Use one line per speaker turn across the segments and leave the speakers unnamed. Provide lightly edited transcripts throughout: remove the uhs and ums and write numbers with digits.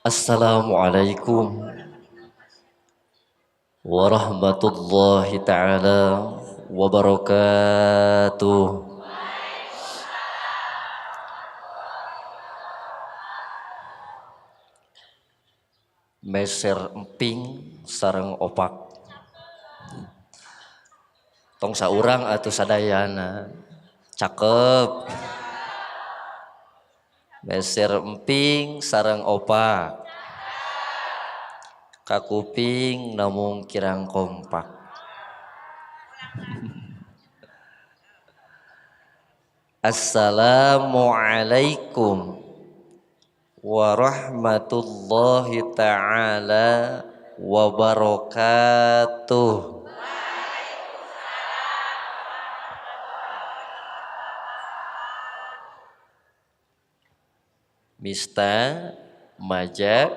Assalamualaikum warahmatullahi taala wabarakatuh. Meser emping sareng opak. Tong saurang atuh sadayana. Cakep. Meser emping sareng opak. Kakuping namung kirang kompak. Assalamualaikum warahmatullahi taala wabarakatuh. Mista maja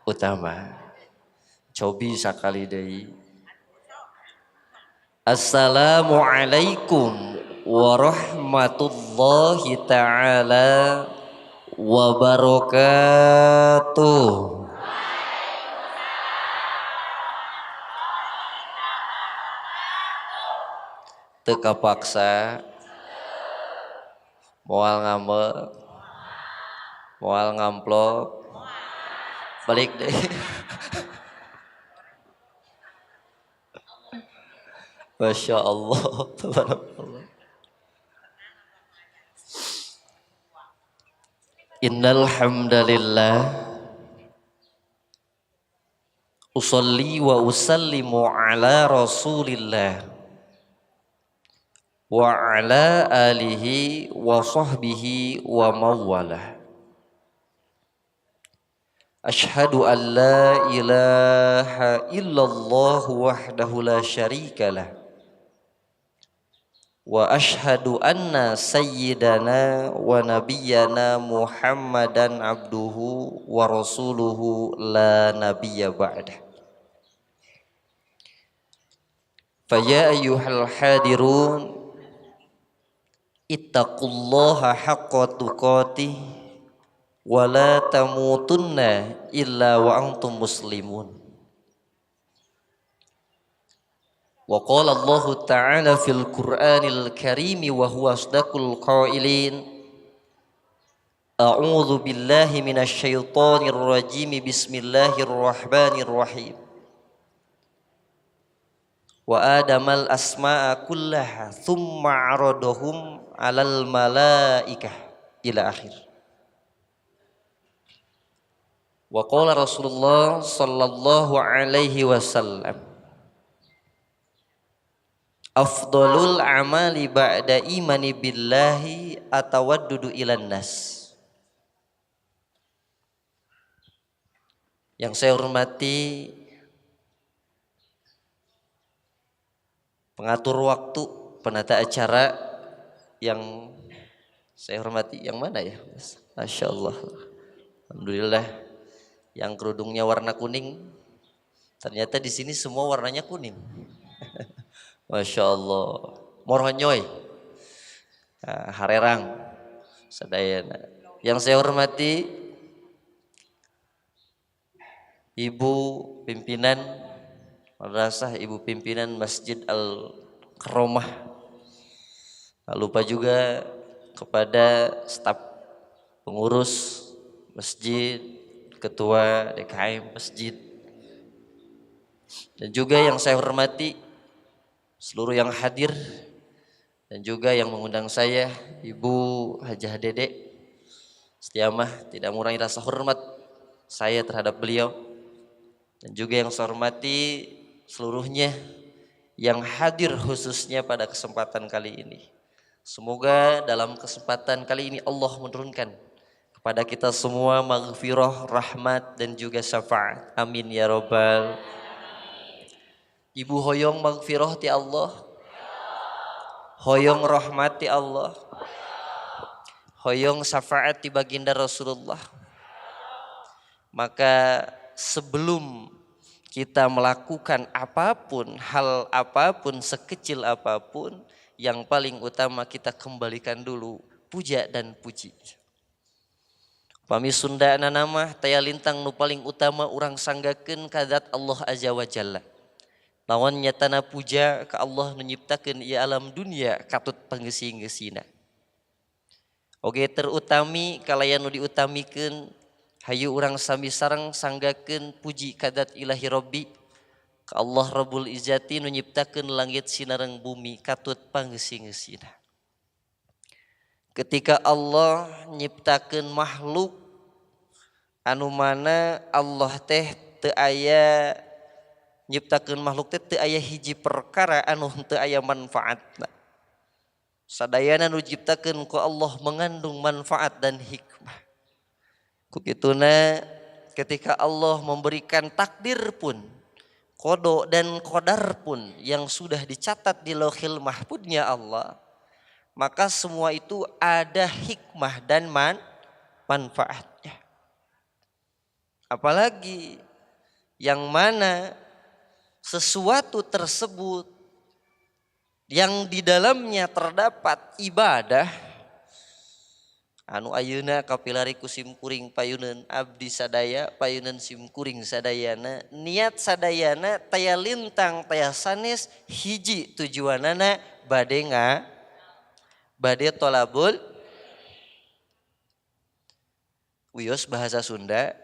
utama. Cobi sakali deui. Assalamualaikum warahmatullahi taala wabarakatuh. Teu kapaksa moal ngambek, moal ngamplok, balik deh. Masya Allah, tabarakallah. Innal hamdalillah usolli wa usallimu ala rasulillah wa ala alihi wa sahbihi wa mawalah. Ashhadu an la ilaha illallah wahdahu la syarikalah wa ashhadu anna sayyidana wa nabiyyana Muhammadan abduhu wa rasuluhu la nabiyya ba'dah. Faya ayyuhal hadirun ittaqullaha haqqa tuqatih wa la tamutunna illa wa antum muslimun. Wa qala Allah ta'ala fil Qur'anil Karim wa huwa asdaqul qailin. A'udzu billahi minasy syaithanir rajim. Bismillahirrahmanirrahim. Wa adamal asma'a kullaha thumma 'aradahum 'alal malaikah ila akhir. Wa qala Rasulullah sallallahu alaihi wasallam, afdalul amali ba'da imani billahi atawaddudu ilan nas. Yang saya hormati pengatur waktu, penata acara yang saya hormati, yang mana ya? Masya Allah, alhamdulillah. Yang kerudungnya warna kuning, ternyata di sini semua warnanya kuning. Masya Allah. Morhonyoy, harerang, sadayana. Yang saya hormati Ibu pimpinan madrasah, Ibu pimpinan Masjid Al-Karomah. Tak lupa juga kepada staf pengurus masjid, ketua DKM masjid, dan juga yang saya hormati seluruh yang hadir dan juga yang mengundang saya, Ibu Hajah Dede Setiamah. Tidak mengurangi rasa hormat saya terhadap beliau, dan juga yang saya hormati seluruhnya yang hadir khususnya pada kesempatan kali ini. Semoga dalam kesempatan kali ini Allah menurunkan kepada kita semua maghfirah, rahmat, dan juga syafaat. Amin ya robbal. Ibu hoyong maghfirah ti Allah, hoyong rahmat ti Allah, hoyong syafaat ti baginda Rasulullah. Maka sebelum kita melakukan apapun, hal apapun, sekecil apapun, yang paling utama kita kembalikan dulu puja dan puji. Pami Sundana nama taya lintang nu paling utama urang sanggakeun kadat Allah Azza wa Jalla. Lawan nyatana puja ka Allah nu nyiptakeun ieu alam dunia katut panggeusi-geusina. Oge terutami kalayan nu diutamikeun hayu urang sami sareng sanggakeun puji kadat Ilahi Rabbi ka Allah Rabbul Izzati nu nyiptakeun langit sinareng bumi katut panggeusi-geusina. Ketika Allah nyiptakeun makhluk anu mana Allah teh teu aya nyiptakeun makhluk teh teu aya hiji perkara anu teu aya manfaatna. Sadayana nu diciptakeun ku Allah mengandung manfaat dan hikmah. Ku kituna ketika Allah memberikan takdir pun, qada dan qadar pun yang sudah dicatat di Lauhil Mahfudnya Allah, maka semua itu ada hikmah dan manfaatnya. Apalagi yang mana sesuatu tersebut yang di dalamnya terdapat ibadah anu ayeuna kapilari ku simkuring payuneun abdi sadaya payuneun simkuring sadayana niat sadayana taya lintang taya sanes hiji tujuanana bade tolabul wios bahasa Sunda.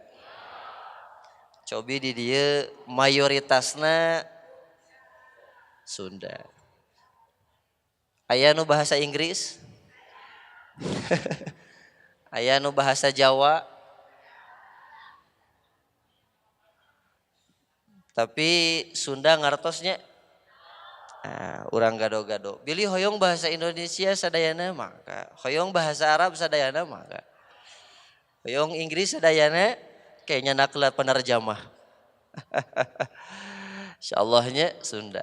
Cobi di dieu mayoritasna Sunda. Aya nu bahasa Inggris? Aya nu bahasa Jawa? Tapi Sunda ngartosnya urang gado-gado. Bilih hoyong bahasa Indonesia sadayana maka. Hoyong bahasa Arab sadayana maka. Hoyong Inggris sadayana kayaknya nakla penerjemah. Insyaallah Sunda.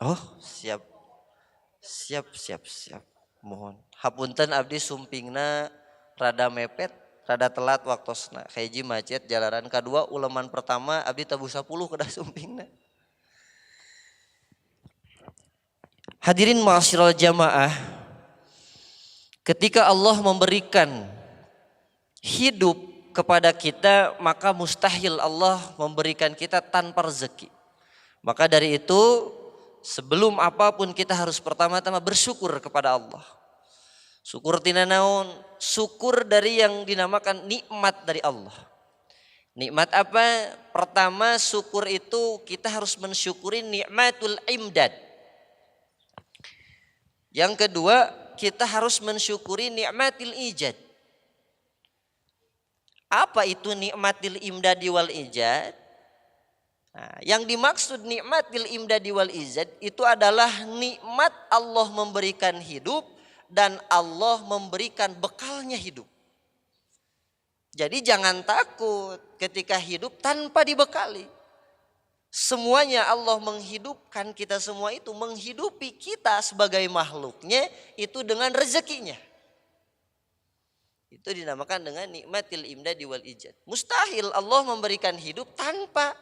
Oh, siap. Mohon. Hapunten abdi sumpingna rada mepet, rada telat waktosna. Hiji macet jalanan kadua uleman pertama abdi tabuh 10 kedah sumpingna. Hadirin ma'asyiral jamaah, ketika Allah memberikan hidup kepada kita, maka mustahil Allah memberikan kita tanpa rezeki. Maka dari itu sebelum apapun kita harus pertama-tama bersyukur kepada Allah. Syukur tina naon? Syukur dari yang dinamakan nikmat dari Allah. Nikmat apa? Pertama syukur itu kita harus mensyukuri nikmatul imdad. Yang kedua kita harus mensyukuri nikmatil ijad. Apa itu nikmatil imdadi wal ijad? Nah, yang dimaksud nikmatil imdadi wal ijad itu adalah nikmat Allah memberikan hidup dan Allah memberikan bekalnya hidup. Jadi jangan takut ketika hidup tanpa dibekali. Semuanya Allah menghidupkan kita semua itu, menghidupi kita sebagai makhluknya itu dengan rezekinya. Itu dinamakan dengan nikmatil imdadi wal ijad. Mustahil Allah memberikan hidup tanpa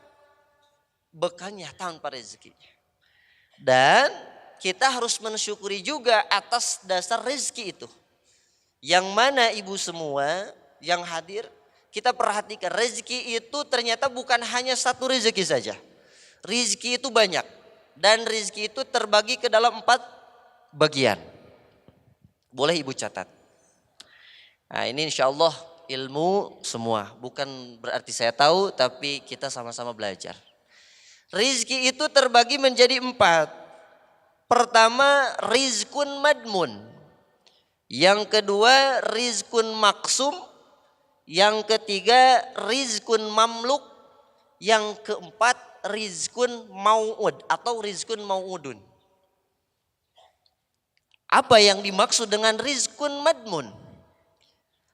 bekalnya, tanpa rezekinya. Dan kita harus mensyukuri juga atas dasar rezeki itu. Yang mana ibu semua yang hadir, kita perhatikan rezeki itu ternyata bukan hanya satu rezeki saja. Rezeki itu banyak. Dan rezeki itu terbagi ke dalam 4 bagian. Boleh ibu catat. Nah ini insya Allah ilmu semua. Bukan berarti saya tahu, tapi kita sama-sama belajar. Rizki itu terbagi menjadi 4. Pertama rizkun madmun. Yang kedua rizkun maksum. Yang ketiga rizkun mamluk. Yang keempat rizkun mau'ud atau rizkun mau'udun. Apa yang dimaksud dengan rizkun madmun?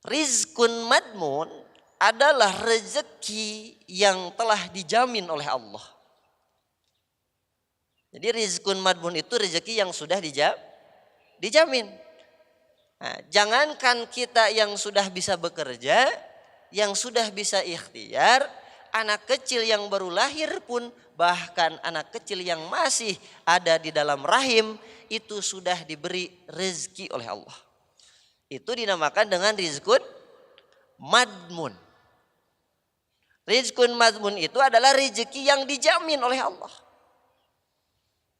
Rizkun madmun adalah rezeki yang telah dijamin oleh Allah. Jadi rizkun madmun itu rezeki yang sudah dijamin. Nah, jangankan kita yang sudah bisa bekerja, yang sudah bisa ikhtiar, anak kecil yang baru lahir pun, bahkan anak kecil yang masih ada di dalam rahim, itu sudah diberi rezeki oleh Allah. Itu dinamakan dengan rizkun madmun. Rizkun madmun itu adalah rezeki yang dijamin oleh Allah.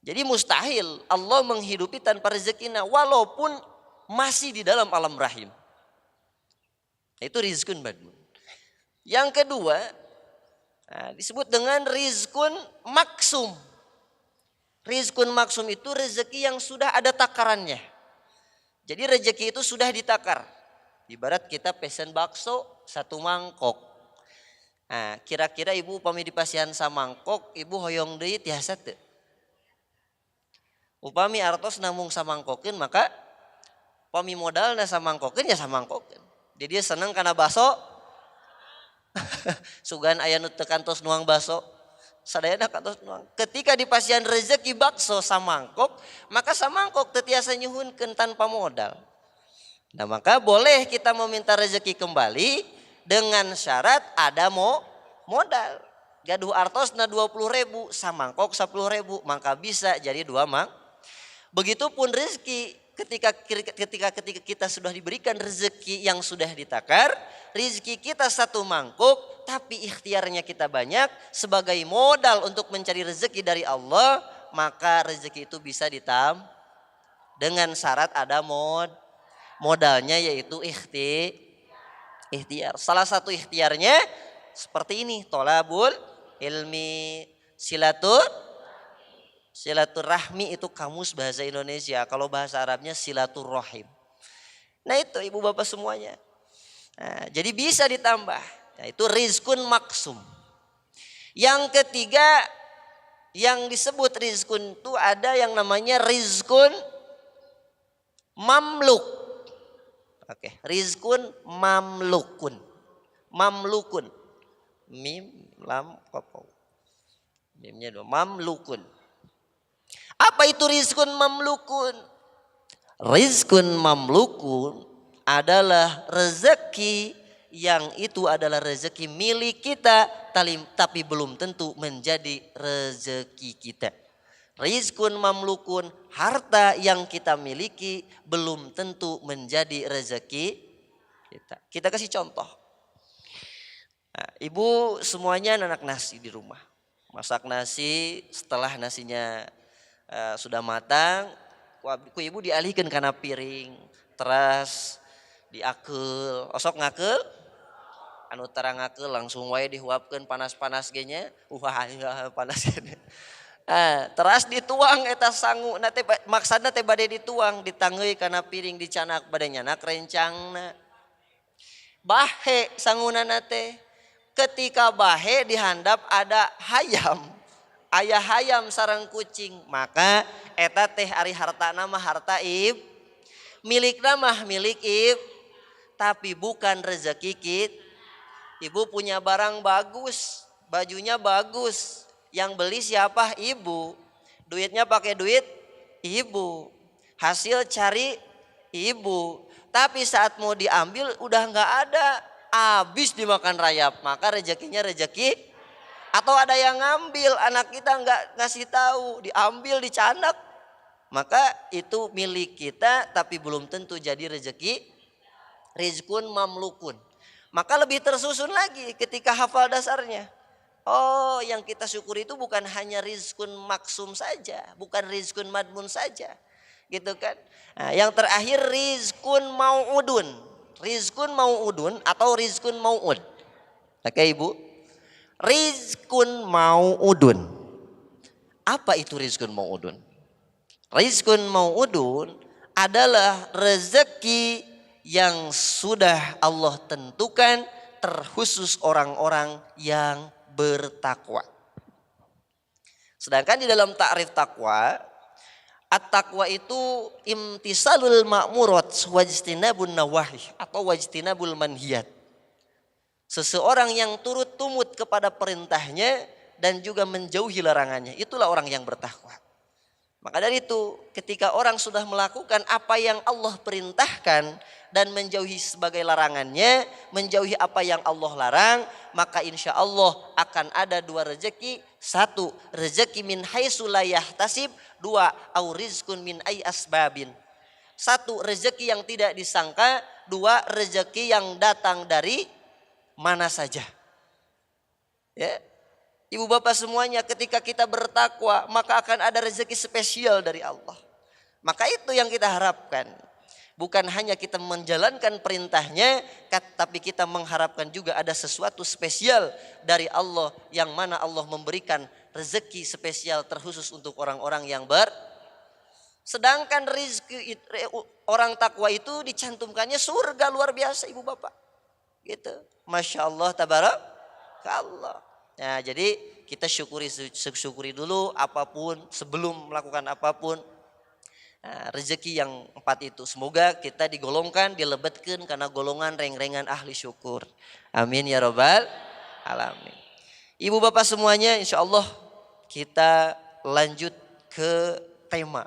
Jadi mustahil Allah menghidupi tanpa rezekina walaupun masih di dalam alam rahim. Itu rizkun madmun. Yang kedua disebut dengan rizkun maksum. Rizkun maksum itu rezeki yang sudah ada takarannya. Jadi rezeki itu sudah ditakar. Ibarat kita pesen bakso 1 mangkok. Nah, kira-kira ibu upami dipasihan samangkok, ibu hoyong deui tiasa teu? Upami artos namung samangkokeun maka upami modalna samangkokeun ya samangkokeun. Jadi dia seneng karena bakso. Sugan aya nu teu kantos nuang bakso. Sadayana kantos nuang. Ketika dipasihan rezeki bakso samangkok, maka samangkok teu tiasa nyuhunkeun tanpa modal. Nah, maka boleh kita meminta rezeki kembali dengan syarat ada modal. Gaduh artosna 20.000, samangkok 10.000, maka bisa jadi 2 mang. Begitupun rezeki ketika kita sudah diberikan rezeki yang sudah ditakar, rezeki kita 1 mangkuk tapi ikhtiarnya kita banyak sebagai modal untuk mencari rezeki dari Allah, maka rezeki itu bisa dengan syarat ada modalnya yaitu ikhtiar. Salah satu ikhtiarnya seperti ini, tolabul ilmi, silaturahmi itu kamus bahasa Indonesia. Kalau bahasa Arabnya silaturrahim. Nah itu ibu bapak semuanya. Nah, jadi bisa ditambah. Nah, itu rizkun maksum. Yang ketiga yang disebut rizkun itu ada yang namanya rizkun mamluk. Oke, rizkun mamlukun. Mamlukun. Mim, lam, kopau. Mimnya 2, mamlukun. Apa itu rizkun mamlukun? Rizkun mamlukun adalah rezeki yang itu adalah rezeki milik kita tapi belum tentu menjadi rezeki kita. Rizkun mamlukun, harta yang kita miliki belum tentu menjadi rezeki kita. Kita kasih contoh. Nah, ibu semuanya anak nasi di rumah. Masak nasi, setelah nasinya sudah matang, ku ibu dialihkan karena piring, teras, diakel, osok ngakel, anu tarang ngakel langsung wae dihuapkeun panas-panas ge nya, panas ge. Teras dituang eta sangu, na teh maksudna teh bade dituang, ditangeuy kana piring dicanak bade nyanak rencangna. Bahe sangunana teh. Ketika bahe dihandap ada hayam. Ayah hayam sareng kucing, maka eta teh ari hartana mah harta milikna mah milik tapi bukan rezeki kita. Ibu punya barang bagus, bajunya bagus, yang beli siapa? Ibu. Duitnya pakai duit ibu, hasil cari ibu, tapi saat mau diambil udah nggak ada, habis dimakan rayap, maka rezekinya rezeki. Atau ada yang ngambil, anak kita nggak ngasih tahu, diambil dicanak, maka itu milik kita tapi belum tentu jadi rezeki. Rizkun mamlukun. Maka lebih tersusun lagi ketika hafal dasarnya. Oh, yang kita syukuri itu bukan hanya rizkun maksum saja, bukan rizkun madmun saja, gitu kan? Nah, yang terakhir rizkun mau'udun. Rizkun mau'udun atau rizkun mau'ud. Oke ibu. Rizkun mau'udun. Apa itu rizkun mau'udun? Rizkun mau'udun adalah rezeki yang sudah Allah tentukan terkhusus orang-orang yang bertakwa. Sedangkan di dalam takrif takwa, at-taqwa itu imtisalul ma'murat wajtinabun nawahi atau wajtinabul manhiyat. Seseorang yang turut tumut kepada perintahnya dan juga menjauhi larangannya. Itulah orang yang bertakwa. Maka dari itu ketika orang sudah melakukan apa yang Allah perintahkan dan menjauhi sebagai larangannya, menjauhi apa yang Allah larang, maka insya Allah akan ada 2 rezeki. 1, rezeki min haitsu la yahtasib. 2, au rizqun min ay asbabin. Satu, rezeki yang tidak disangka. Dua, rezeki yang datang dari mana saja. Ya. Ibu bapak semuanya, ketika kita bertakwa, maka akan ada rezeki spesial dari Allah. Maka itu yang kita harapkan. Bukan hanya kita menjalankan perintahnya, tapi kita mengharapkan juga ada sesuatu spesial dari Allah, yang mana Allah memberikan rezeki spesial terkhusus untuk orang-orang yang sedangkan rezeki orang takwa itu dicantumkannya surga luar biasa ibu bapak. Gitu. Masya Allah, tabarakallah. Nah, jadi kita syukuri dulu apapun sebelum melakukan apapun. Nah, rezeki yang 4 itu semoga kita digolongkan, dilebetkan karena golongan reng-rengan ahli syukur. Amin ya robbal alamin. Ibu bapak semuanya, insya Allah kita lanjut ke tema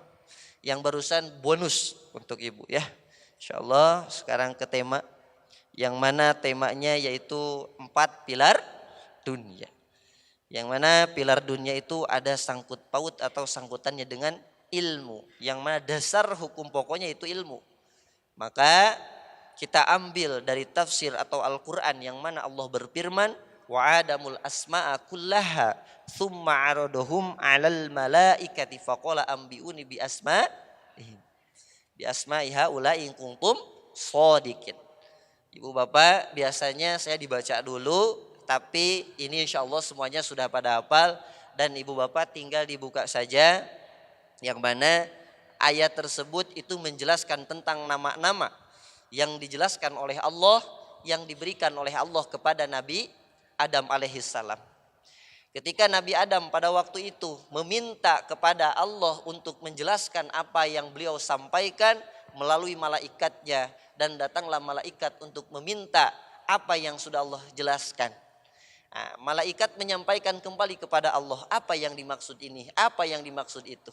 yang barusan bonus untuk ibu ya. Insya Allah sekarang ke tema yang mana temanya yaitu 4 pilar dunia. Yang mana pilar dunia itu ada sangkut paut atau sangkutannya dengan ilmu. Yang mana dasar hukum pokoknya itu ilmu. Maka kita ambil dari tafsir atau Al-Quran yang mana Allah berfirman, wa'adamul asma'a kullaha thumma araduhum 'alal malaikati faqala ambiuni bi asma'iha ulai in kuntum shadiqin. Ibu bapak, biasanya saya dibaca dulu, tapi ini insya Allah semuanya sudah pada hafal, dan ibu bapak tinggal dibuka saja, yang mana ayat tersebut itu menjelaskan tentang nama-nama yang dijelaskan oleh Allah, yang diberikan oleh Allah kepada Nabi Adam alaihissalam. Ketika Nabi Adam pada waktu itu meminta kepada Allah untuk menjelaskan apa yang beliau sampaikan melalui malaikatnya, dan datanglah malaikat untuk meminta apa yang sudah Allah jelaskan. Nah, malaikat menyampaikan kembali kepada Allah apa yang dimaksud ini, apa yang dimaksud itu.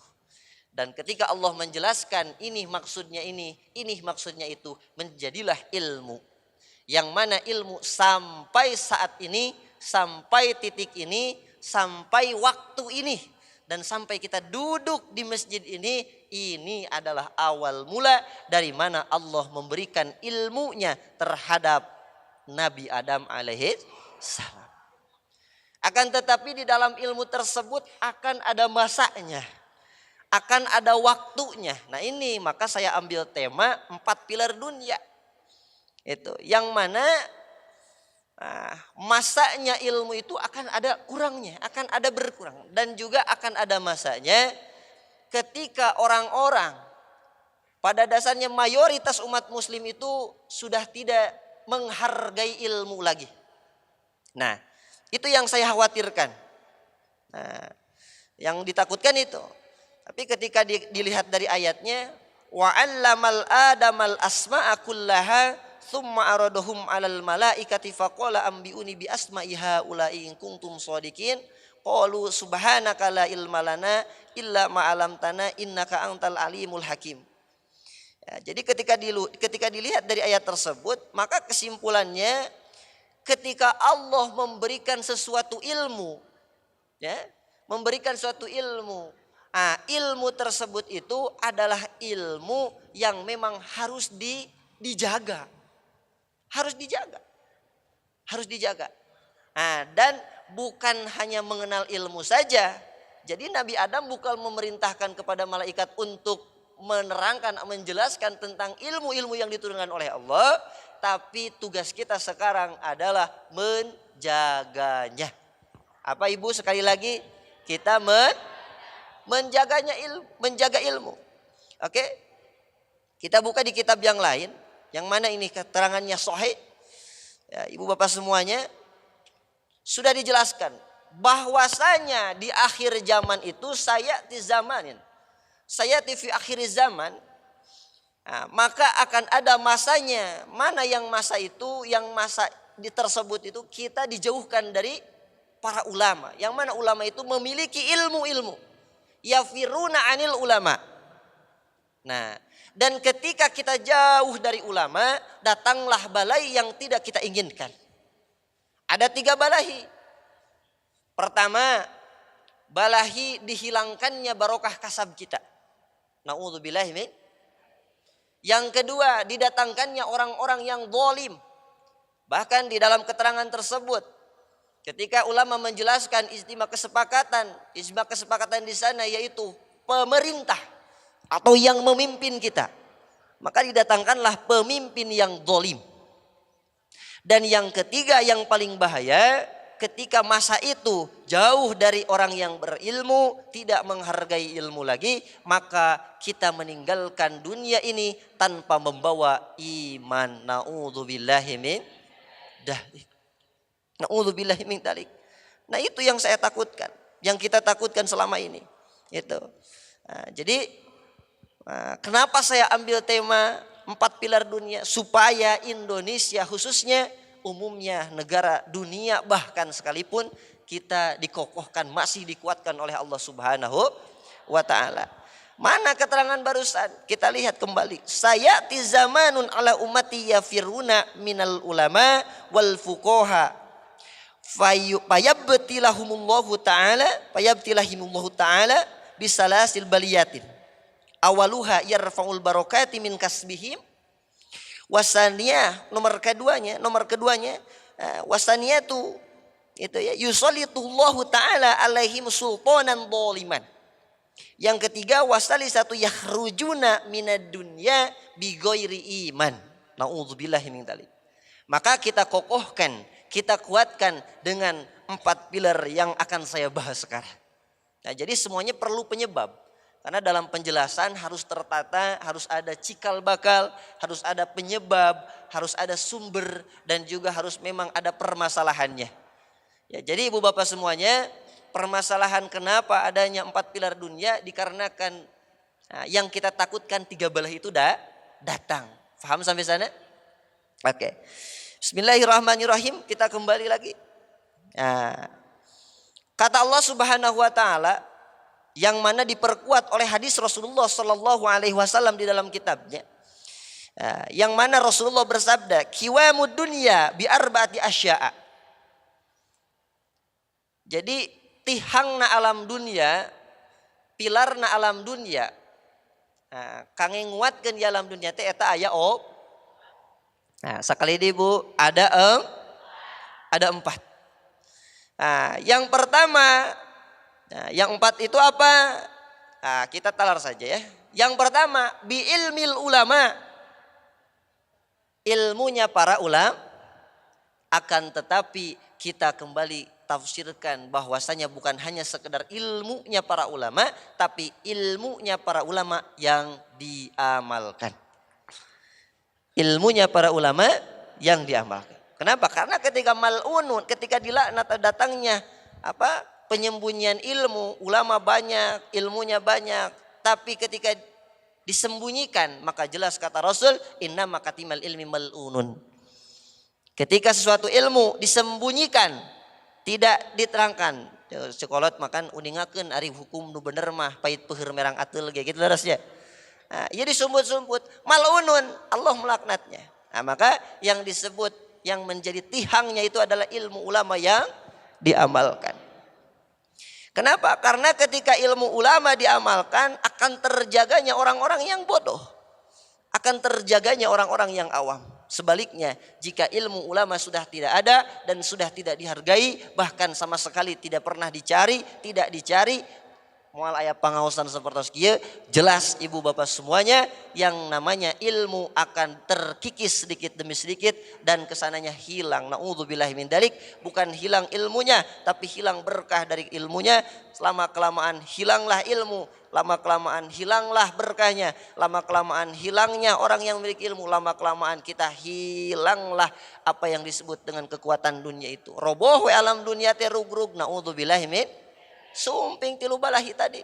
Dan ketika Allah menjelaskan ini maksudnya ini maksudnya itu, menjadilah ilmu. Yang mana ilmu sampai saat ini, sampai titik ini, sampai waktu ini, dan sampai kita duduk di masjid ini adalah awal mula dari mana Allah memberikan ilmunya terhadap Nabi Adam alaihi salam. Akan tetapi di dalam ilmu tersebut akan ada masanya, akan ada waktunya. Nah ini maka saya ambil tema 4 pilar dunia. Itu yang mana masanya ilmu itu akan ada kurangnya, akan ada berkurang, dan juga akan ada masanya ketika orang-orang, pada dasarnya mayoritas umat muslim itu sudah tidak menghargai ilmu lagi. Nah itu yang saya khawatirkan. Nah, yang ditakutkan itu. Tapi ketika dilihat dari ayatnya, wa 'allamal adamal asma'a kullaha thumma araduhum 'alal malaikati faqala ambiuni bi asma'iha ulai in kuntum shadiqin qalu subhanaka la ilma lana illa ma 'allamtana innaka antal alimul hakim. Ya, jadi ketika dilihat dari ayat tersebut, maka kesimpulannya ketika Allah memberikan sesuatu ilmu, ya, memberikan suatu ilmu, ilmu tersebut itu adalah ilmu yang memang harus dijaga. Harus dijaga. Dan bukan hanya mengenal ilmu saja. Jadi Nabi Adam bukan memerintahkan kepada malaikat untuk menerangkan, menjelaskan tentang ilmu-ilmu yang diturunkan oleh Allah. Tapi tugas kita sekarang adalah menjaganya. Apa ibu, sekali lagi kita menjaga ilmu. Oke? Kita buka di kitab yang lain, yang mana ini keterangannya sahih. Ya, ibu bapak semuanya, sudah dijelaskan bahwasanya di akhir zaman itu saya fi akhir zaman. Nah, maka akan ada masanya. Mana yang masa itu, yang masa tersebut itu kita dijauhkan dari para ulama. Yang mana ulama itu memiliki ilmu-ilmu. Yafiruna anil ulama. Nah, dan ketika kita jauh dari ulama, datanglah balai yang tidak kita inginkan. Ada 3 balahi. Pertama, balahi dihilangkannya barokah kasab kita. Na'udzubillahi min.
Yang kedua, didatangkannya orang-orang yang zalim. Bahkan di dalam keterangan tersebut, ketika ulama menjelaskan ijma kesepakatan di sana yaitu pemerintah atau yang memimpin kita, maka didatangkanlah pemimpin yang zalim. Dan yang ketiga yang paling bahaya, ketika masa itu jauh dari orang yang berilmu, tidak menghargai ilmu lagi, maka kita meninggalkan dunia ini tanpa membawa iman. Na'udzubillahi min dzalik. Na'udzubillahi min dzalik. Nah, itu yang saya takutkan, yang kita takutkan selama ini. Itu. Nah, jadi kenapa saya ambil tema 4 pilar dunia? Supaya Indonesia khususnya, umumnya negara dunia bahkan sekalipun, kita dikokohkan, masih dikuatkan oleh Allah Subhanahu wa ta'ala. Mana keterangan barusan? Kita lihat kembali. Sayati zamanun ala ummati yafiruna minal ulama wal fuqaha fayabtilahumullahu ta'ala bisalasil baliyatin. Awaluha yarfa'ul barakati min kasbihim. Wasaniyah nomor keduanya wasaniyah itu ya, yusallitullahu ta'ala alaihim sultanan zaliman. Yang ketiga, wasalisatu yakhrujuna minad dunya bighairi iman. Nauzubillahi min dzalik. Maka kita kokohkan, kita kuatkan dengan 4 pilar yang akan saya bahas sekarang. Nah, jadi semuanya perlu penyebab. Karena dalam penjelasan harus tertata, harus ada cikal bakal, harus ada penyebab, harus ada sumber, dan juga harus memang ada permasalahannya. Ya, jadi ibu bapak semuanya, permasalahan kenapa adanya 4 pilar dunia dikarenakan yang kita takutkan 3 belah itu datang. Faham sampai sana? Oke. Bismillahirrahmanirrahim, kita kembali lagi. Nah, kata Allah Subhanahu wa ta'ala, yang mana diperkuat oleh hadis Rasulullah Sallallahu Alaihi Wasallam di dalam kitabnya, yang mana Rasulullah bersabda, kiwamud dunya bi arba'ati asya'a. Jadi tihangna alam dunia, pilarna alam dunia, kangge nguatkeun di alam dunia teh eta aya Nah, sakali di Bu ada 4. Nah, yang pertama, yang 4 itu apa? Nah, kita talar saja ya. Yang pertama, bi ilmil ulama. Ilmunya para ulama. Akan tetapi kita kembali tafsirkan bahwasanya bukan hanya sekedar ilmunya para ulama, tapi ilmunya para ulama yang diamalkan. Ilmunya para ulama yang diamalkan. Kenapa? Karena ketika mal'unun, ketika dilaknat datangnya penyembunyian ilmu, ulama banyak, ilmunya banyak, tapi ketika disembunyikan, maka jelas kata Rasul, inna makatimal ilmi mal'unun. Ketika sesuatu ilmu disembunyikan, tidak diterangkan, sekolot makan uningakeun ari hukum nu bener mah pait peuheur merang ateul ge gitu terusnya. Nah, ia disumput-sumput, mal'unun, Allah melaknatnya. Nah, maka yang disebut, yang menjadi tihangnya itu adalah ilmu ulama yang diamalkan. Kenapa? Karena ketika ilmu ulama diamalkan, akan terjaganya orang-orang yang bodoh. Akan terjaganya orang-orang yang awam. Sebaliknya, jika ilmu ulama sudah tidak ada dan sudah tidak dihargai, bahkan sama sekali tidak pernah dicari, tidak dicari, moal aya pangaosan seperti kieu, jelas ibu bapak semuanya, yang namanya ilmu akan terkikis sedikit demi sedikit dan kesananya hilang. Na'udzubillahi min dzalik, bukan hilang ilmunya tapi hilang berkah dari ilmunya. Lama kelamaan hilanglah ilmu, lama kelamaan hilanglah berkahnya, lama kelamaan hilangnya orang yang memiliki ilmu, lama kelamaan kita hilanglah apa yang disebut dengan kekuatan dunia itu. Roboh we alam dunia teh rugrug. Na'udzubillahi min sumping 3 balahi tadi.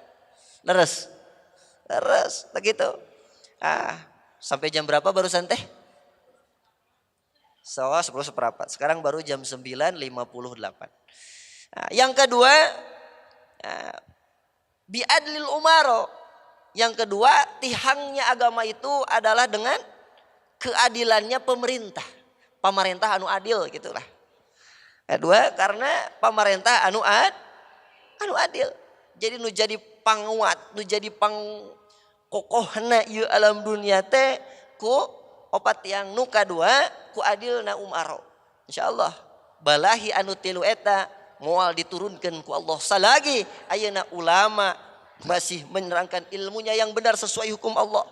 Leres begitu. Sampai jam berapa barusan teh? 10:04. Sekarang baru jam 9:58. Yang kedua, biadlil umaro. Yang kedua, tihangnya agama itu adalah dengan keadilannya pemerintah. Pemerintah anu adil gitulah. Kedua, karena pemerintah anu adil. Jadi nu jadi panguat, nu jadi pangkokohna ieu alam dunia teh ku opat tiang, nu kadua ku adilna umaro. Insyaallah balahi anu tilu eta moal diturunkan ku Allah. Salagi ayeuna ulama masih menerangkan ilmunya yang benar sesuai hukum Allah.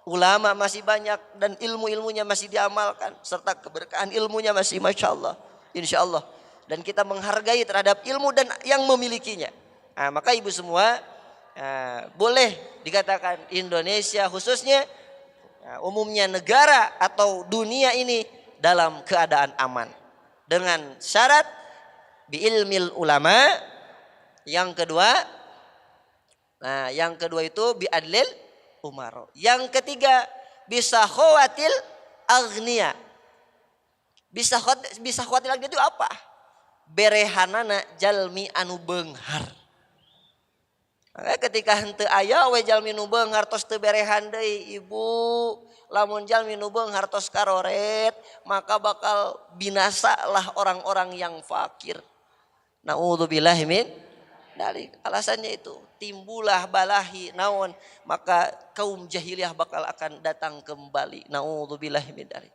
Ulama masih banyak dan ilmu-ilmunya masih diamalkan serta keberkahan ilmunya masih masya Allah, insya Allah. Dan kita menghargai terhadap ilmu dan yang memilikinya. Nah, maka ibu semua boleh dikatakan Indonesia khususnya umumnya negara atau dunia ini dalam keadaan aman dengan syarat bi ilmil ulama. Yang kedua itu bi adlil umaro. Yang ketiga bisa khawatil agnia. Bisa khawatil agnia itu apa? Berehanana jalmi anu beunghar. Maka ketika henteu aya we jalmi nu beunghar tos teu berehan deui ibu, lamun jalmi nu beunghar tos karoret, maka bakal binasalah orang-orang yang fakir. Naudzubillahi min dalik. Alasannya itu timbullah balahi naon, maka kaum jahiliyah bakal akan datang kembali. Naudzubillahi min dalik.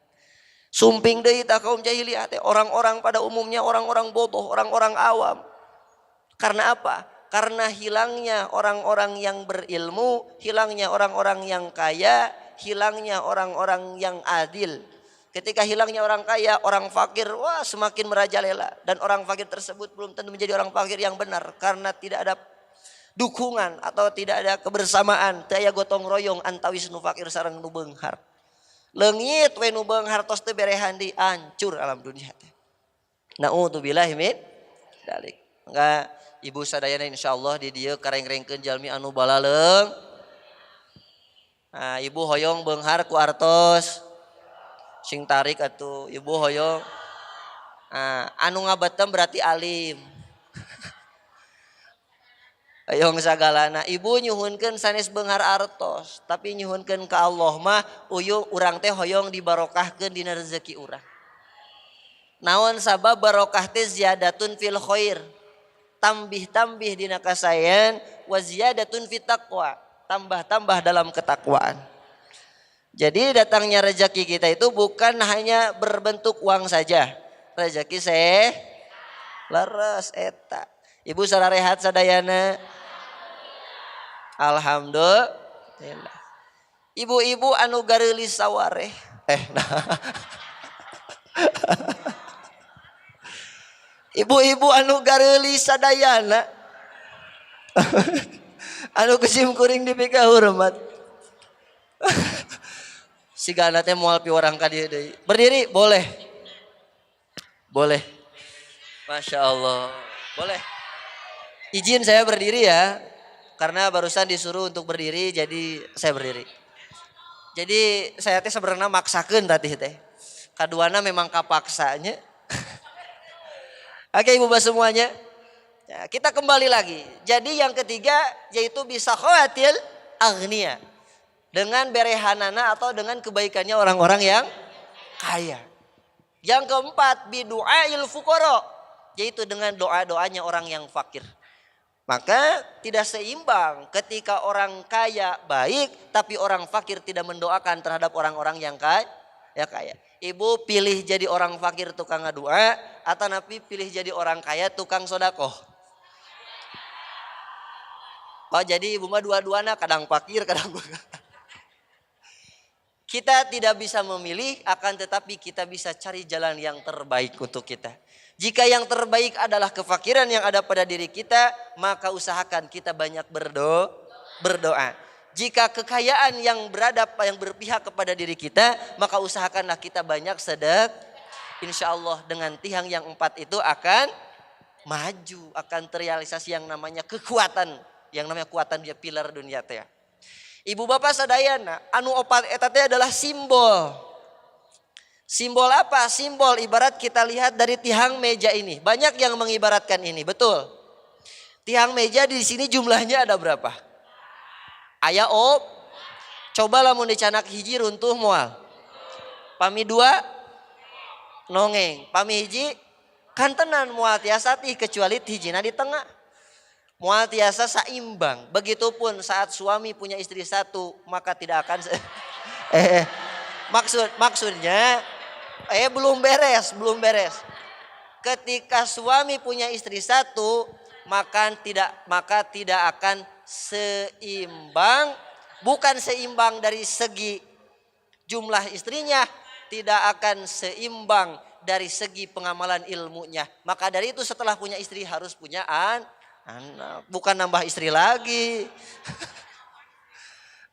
Sumping deui ta kaum jahiliyah teh orang-orang pada umumnya orang-orang bodoh, orang-orang awam. Karena apa? Karena hilangnya orang-orang yang berilmu, hilangnya orang-orang yang kaya, hilangnya orang-orang yang adil. Ketika hilangnya orang kaya, orang fakir, wah semakin merajalela. Dan orang fakir tersebut belum tentu menjadi orang fakir yang benar. Karena tidak ada dukungan atau tidak ada kebersamaan. Teu aya gotong royong antawis nu fakir sareng nu beunghar. Leungit we nu beunghar tos teu berehan di hancur alam dunia teh. Naudzubillahi min dalik. Maka ibu sadayana insyaallah di dieu kareng-rengkeun jalmi anu balaleung. Nah, ibu hoyong beunghar ku artos. Sing tarik atuh ibu hoyong. Anu ngabatem berarti alim. Hoyong sagalana ibu nyuhunkeun sanes beunghar artos, tapi nyuhunkeun ka Allah mah uyuh urang teh hoyong dibarokahkeun dina rezeki urang. Naon sabab barokah teh ziyadatun fil khair. Tambih-tambih dina kasayan wa ziyadatun fit taqwa. Tambah-tambah dalam ketakwaan. Jadi datangnya rezeki kita itu bukan hanya berbentuk uang saja. Rezeki leres eta. Ibu sararehat sadayana. Alhamdulillah. Ibu-ibu anu gareulis sawareh. Ibu-ibu anu gareulis sadayana. Anu kusim kuring dipika hormat. Sigana teh moal piwarang ka dieu deui. Berdiri boleh. Boleh. Masya Allah. Boleh. Izin saya berdiri ya. Karena barusan disuruh untuk berdiri jadi saya berdiri. Jadi saya teh sebenarnya maksakeun tadi teh. Kaduana memang kapaksanya. Oke ibu bapak semuanya. Ya, kita kembali lagi. Jadi yang ketiga yaitu bisa khawatil agnia. Dengan berehanana atau dengan kebaikannya orang-orang yang kaya. Yang keempat bidu'ail fuqara, yaitu dengan doa-doanya orang yang fakir. Maka tidak seimbang ketika orang kaya baik tapi orang fakir tidak mendoakan terhadap orang-orang yang kaya. Ibu pilih jadi orang fakir tukang ngadua atau nabi pilih jadi orang kaya tukang sodakoh. Oh jadi ibu mah dua-duana kadang fakir kadang Kita tidak bisa memilih, akan tetapi kita bisa cari jalan yang terbaik untuk kita. Jika yang terbaik adalah kefakiran yang ada pada diri kita, maka usahakan kita banyak berdoa. Jika kekayaan yang berpihak kepada diri kita, maka usahakanlah kita banyak sedekah. Insya Allah dengan tiang yang 4 itu akan maju, akan terrealisasi yang namanya kekuatan, yang namanya kekuatan dia pilar dunia teh. Ibu bapak sadayana anu opat eta teh adalah simbol. Simbol apa? Simbol ibarat kita lihat dari tiang meja ini. Banyak yang mengibaratkan ini, betul. Tiang meja di sini jumlahnya ada berapa? Aya coba lamun dicanak hiji runtuh moal. Pami 2 nongeng. Pami hiji kantenan moal tiasa tih kecuali hijina di tengah. Moal tiasa saimbang. Begitupun saat suami punya istri 1 maka tidak akan Maksudnya belum beres, belum beres. Ketika suami punya istri satu, maka tidak akan seimbang, bukan seimbang dari segi jumlah istrinya, tidak akan seimbang dari segi pengamalan ilmunya. Maka dari itu setelah punya istri harus punya anak, bukan nambah istri lagi.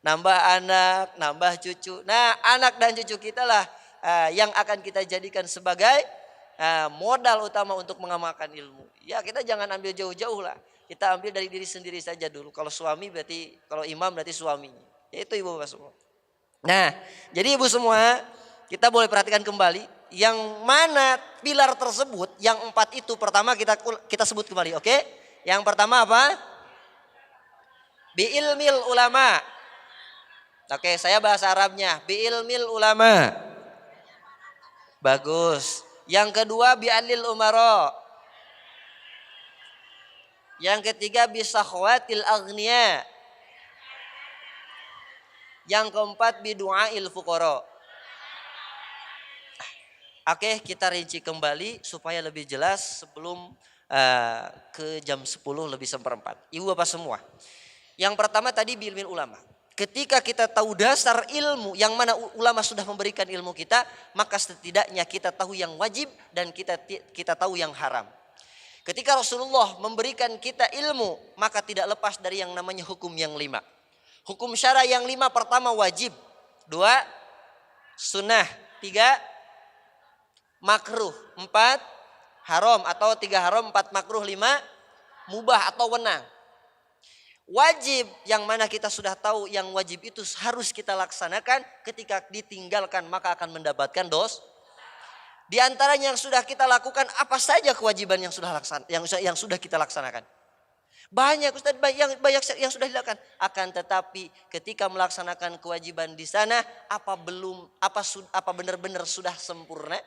Nambah anak, nambah cucu. Nah, anak dan cucu kita lah yang akan kita jadikan sebagai modal utama untuk mengamalkan ilmu. Ya, kita jangan ambil jauh-jauh lah. Kita ambil dari diri sendiri saja dulu. Kalau suami berarti, kalau imam berarti suaminya. Yaitu ibu bapak semua. Nah, jadi ibu semua, kita boleh perhatikan kembali yang mana pilar tersebut, yang 4 itu pertama kita sebut kembali, oke? Yang pertama apa? Bi ilmil ulama. Oke, saya bahasa Arabnya, bi ilmil ulama. Bagus. Yang kedua bi alil umara. Yang ketiga bi sakhwatil aghnia. Yang keempat bidu'ail fuqara. Oke, kita rinci kembali supaya lebih jelas sebelum ke jam 10 lebih seperempat. Ibu bapak semua. Yang pertama tadi bilmin ulama. Ketika kita tahu dasar ilmu yang mana ulama sudah memberikan ilmu kita, maka setidaknya kita tahu yang wajib dan kita tahu yang haram. Ketika Rasulullah memberikan kita ilmu, maka tidak lepas dari yang namanya hukum yang 5. Hukum syara yang 5 pertama wajib, 2 sunnah, 3 makruh, 4 haram atau 3 haram, 4 makruh, 5 mubah atau wenang. Wajib yang mana kita sudah tahu yang wajib itu harus kita laksanakan, ketika ditinggalkan maka akan mendapatkan dosa. Di antaranya yang sudah kita lakukan apa saja kewajiban yang sudah kita laksanakan. Banyak Ustaz, banyak yang sudah dilakukan. Akan tetapi ketika melaksanakan kewajiban di sana, apa benar-benar sudah sempurna?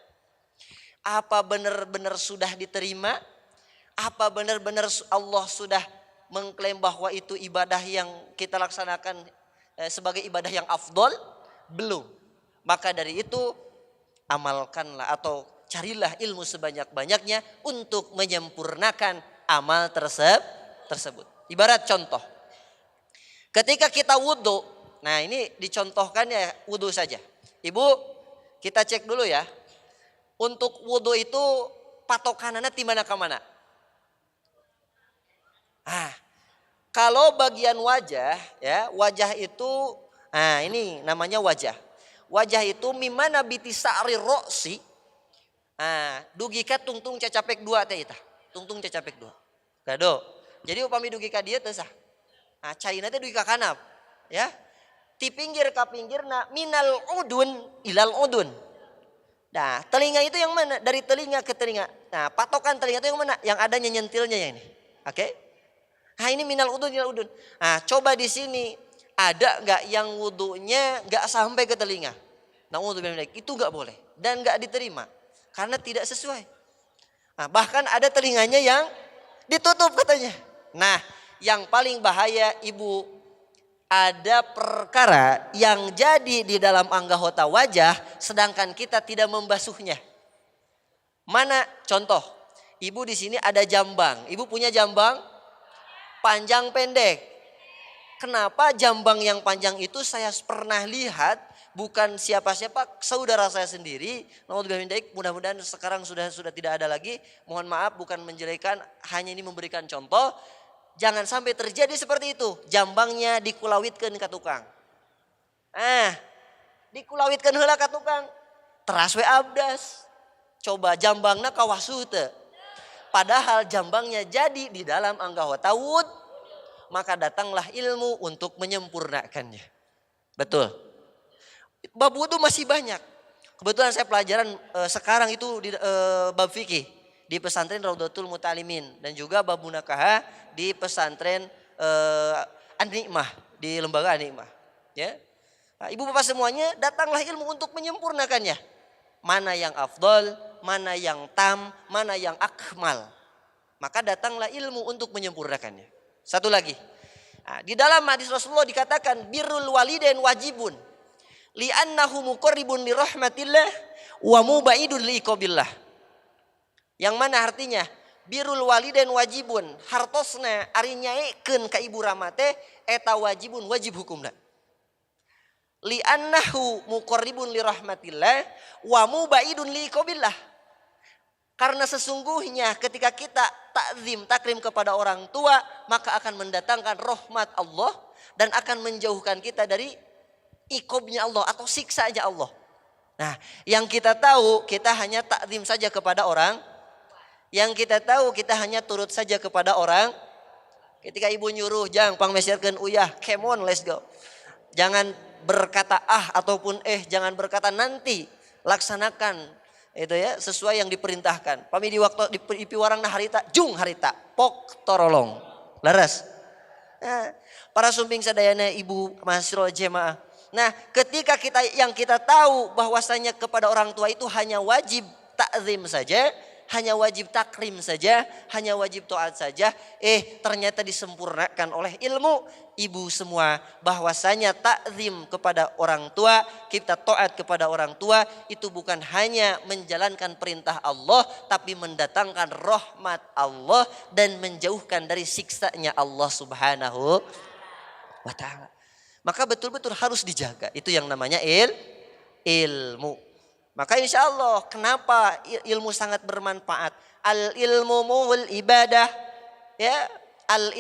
Apa benar-benar sudah diterima? Apa benar-benar Allah sudah mengklaim bahwa itu ibadah yang kita laksanakan sebagai ibadah yang afdol? Belum. Maka dari itu amalkanlah atau carilah ilmu sebanyak-banyaknya untuk menyempurnakan amal tersebut. Ibarat contoh, ketika kita wudhu, nah ini dicontohkan ya wudhu saja. Ibu, kita cek dulu ya. Untuk wudhu itu patokanannya di mana ke mana? Kalau bagian wajah, ya wajah itu, ini namanya wajah. Wajah itu mimana biti sa'ri roksi. Dugika tungtung cacapek 2 teh ita. Tungtung cacapek 2. Gado. Jadi upami dugi ka dieu teu sah. Caina teh dugi ka kanap, ya. Ti pinggir ka pinggirna minal udun ilal udun. Nah, telinga itu yang mana? Dari telinga ke telinga. Nah, patokan telinga itu yang mana? Yang adanya nyentilnya ya ini. Oke? Ini minal udun ilal udun. Coba di sini ada enggak yang wudunya enggak sampai ke telinga? Nauzubillah, itu enggak boleh dan enggak diterima karena tidak sesuai. Bahkan ada telinganya yang ditutup katanya. Nah, yang paling bahaya ibu, ada perkara yang jadi di dalam anggota wajah sedangkan kita tidak membasuhnya. Mana contoh? Ibu di sini ada jambang. Ibu punya jambang panjang pendek. Kenapa jambang yang panjang itu saya pernah lihat bukan siapa-siapa, saudara saya sendiri. Mudah-mudahan sekarang sudah tidak ada lagi. Mohon maaf, bukan menjelekan, hanya ini memberikan contoh. Jangan sampai terjadi seperti itu. Jambangnya dikulawitkan ke tukang. Dikulawitkan heula ka tukang. Teras we abdas. Coba jambangna kawasuh teu. Padahal jambangnya jadi di dalam anggota wud. Maka datanglah ilmu untuk menyempurnakannya. Betul. Bab wudu masih banyak. Kebetulan saya pelajaran sekarang itu di bab fikih di pesantren Raudhatul Muta'alimin dan juga bab munakaha di pesantren An-Nikmah, di lembaga An-Nikmah, ya. Ibu bapak semuanya, datanglah ilmu untuk menyempurnakannya. Mana yang afdol, mana yang tam, mana yang akmal. Maka datanglah ilmu untuk menyempurnakannya. Satu lagi. Di dalam hadis Rasulullah dikatakan birrul walidain wajibun. li'annahu muqarribun li rahmatillah wa mubaidun li iqabillah. Yang mana artinya birrul walidain wajibun, hartosna ari nyaekeun ka ibu rama teh eta wajibun, wajib hukumna. Li'annahu muqarribun li rahmatillah wa mubaidun li iqabillah. Karena sesungguhnya ketika kita takzim, takrim kepada orang tua, maka akan mendatangkan rahmat Allah dan akan menjauhkan kita dari iqobnya Allah atau siksanya Allah. Nah, yang kita tahu kita hanya takzim saja kepada orang. Yang kita tahu kita hanya turut saja kepada orang. Ketika ibu nyuruh, "Jang pangmesirkeun uyah, come on, let's go." Jangan berkata ataupun jangan berkata nanti, laksanakan itu ya sesuai yang diperintahkan. Pami di waktu di piwarangna harita, jung harita, pok torolong. Laras. Nah, para sumbing sadayana ibu mahasiswa jemaah. Nah, ketika kita tahu bahwasanya kepada orang tua itu hanya wajib takzim saja, hanya wajib takrim saja, hanya wajib taat saja, ternyata disempurnakan oleh ilmu ibu semua bahwasanya takzim kepada orang tua, kita taat kepada orang tua itu bukan hanya menjalankan perintah Allah tapi mendatangkan rahmat Allah dan menjauhkan dari siksanya Allah Subhanahu wa taala. Maka betul-betul harus dijaga. Itu yang namanya ilmu. Maka insya Allah kenapa ilmu sangat bermanfaat. Al ilmu muhul ibadah. Ya, al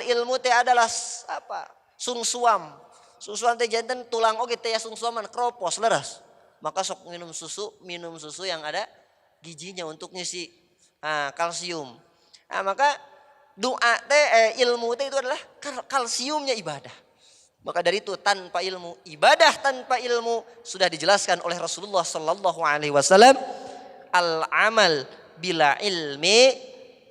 ilmu teh adalah apa? Sungsuam. Sungsuam teh jantan tulang oge teh ya sungsuaman kropos leras. Maka sok minum susu yang ada gizinya untuk ngisi kalsium. Nah, maka doa teh ilmu teh itu adalah kalsiumnya ibadah. Maka dari itu tanpa ilmu, ibadah tanpa ilmu sudah dijelaskan oleh Rasulullah sallallahu alaihi wasallam, al-amal bila ilmi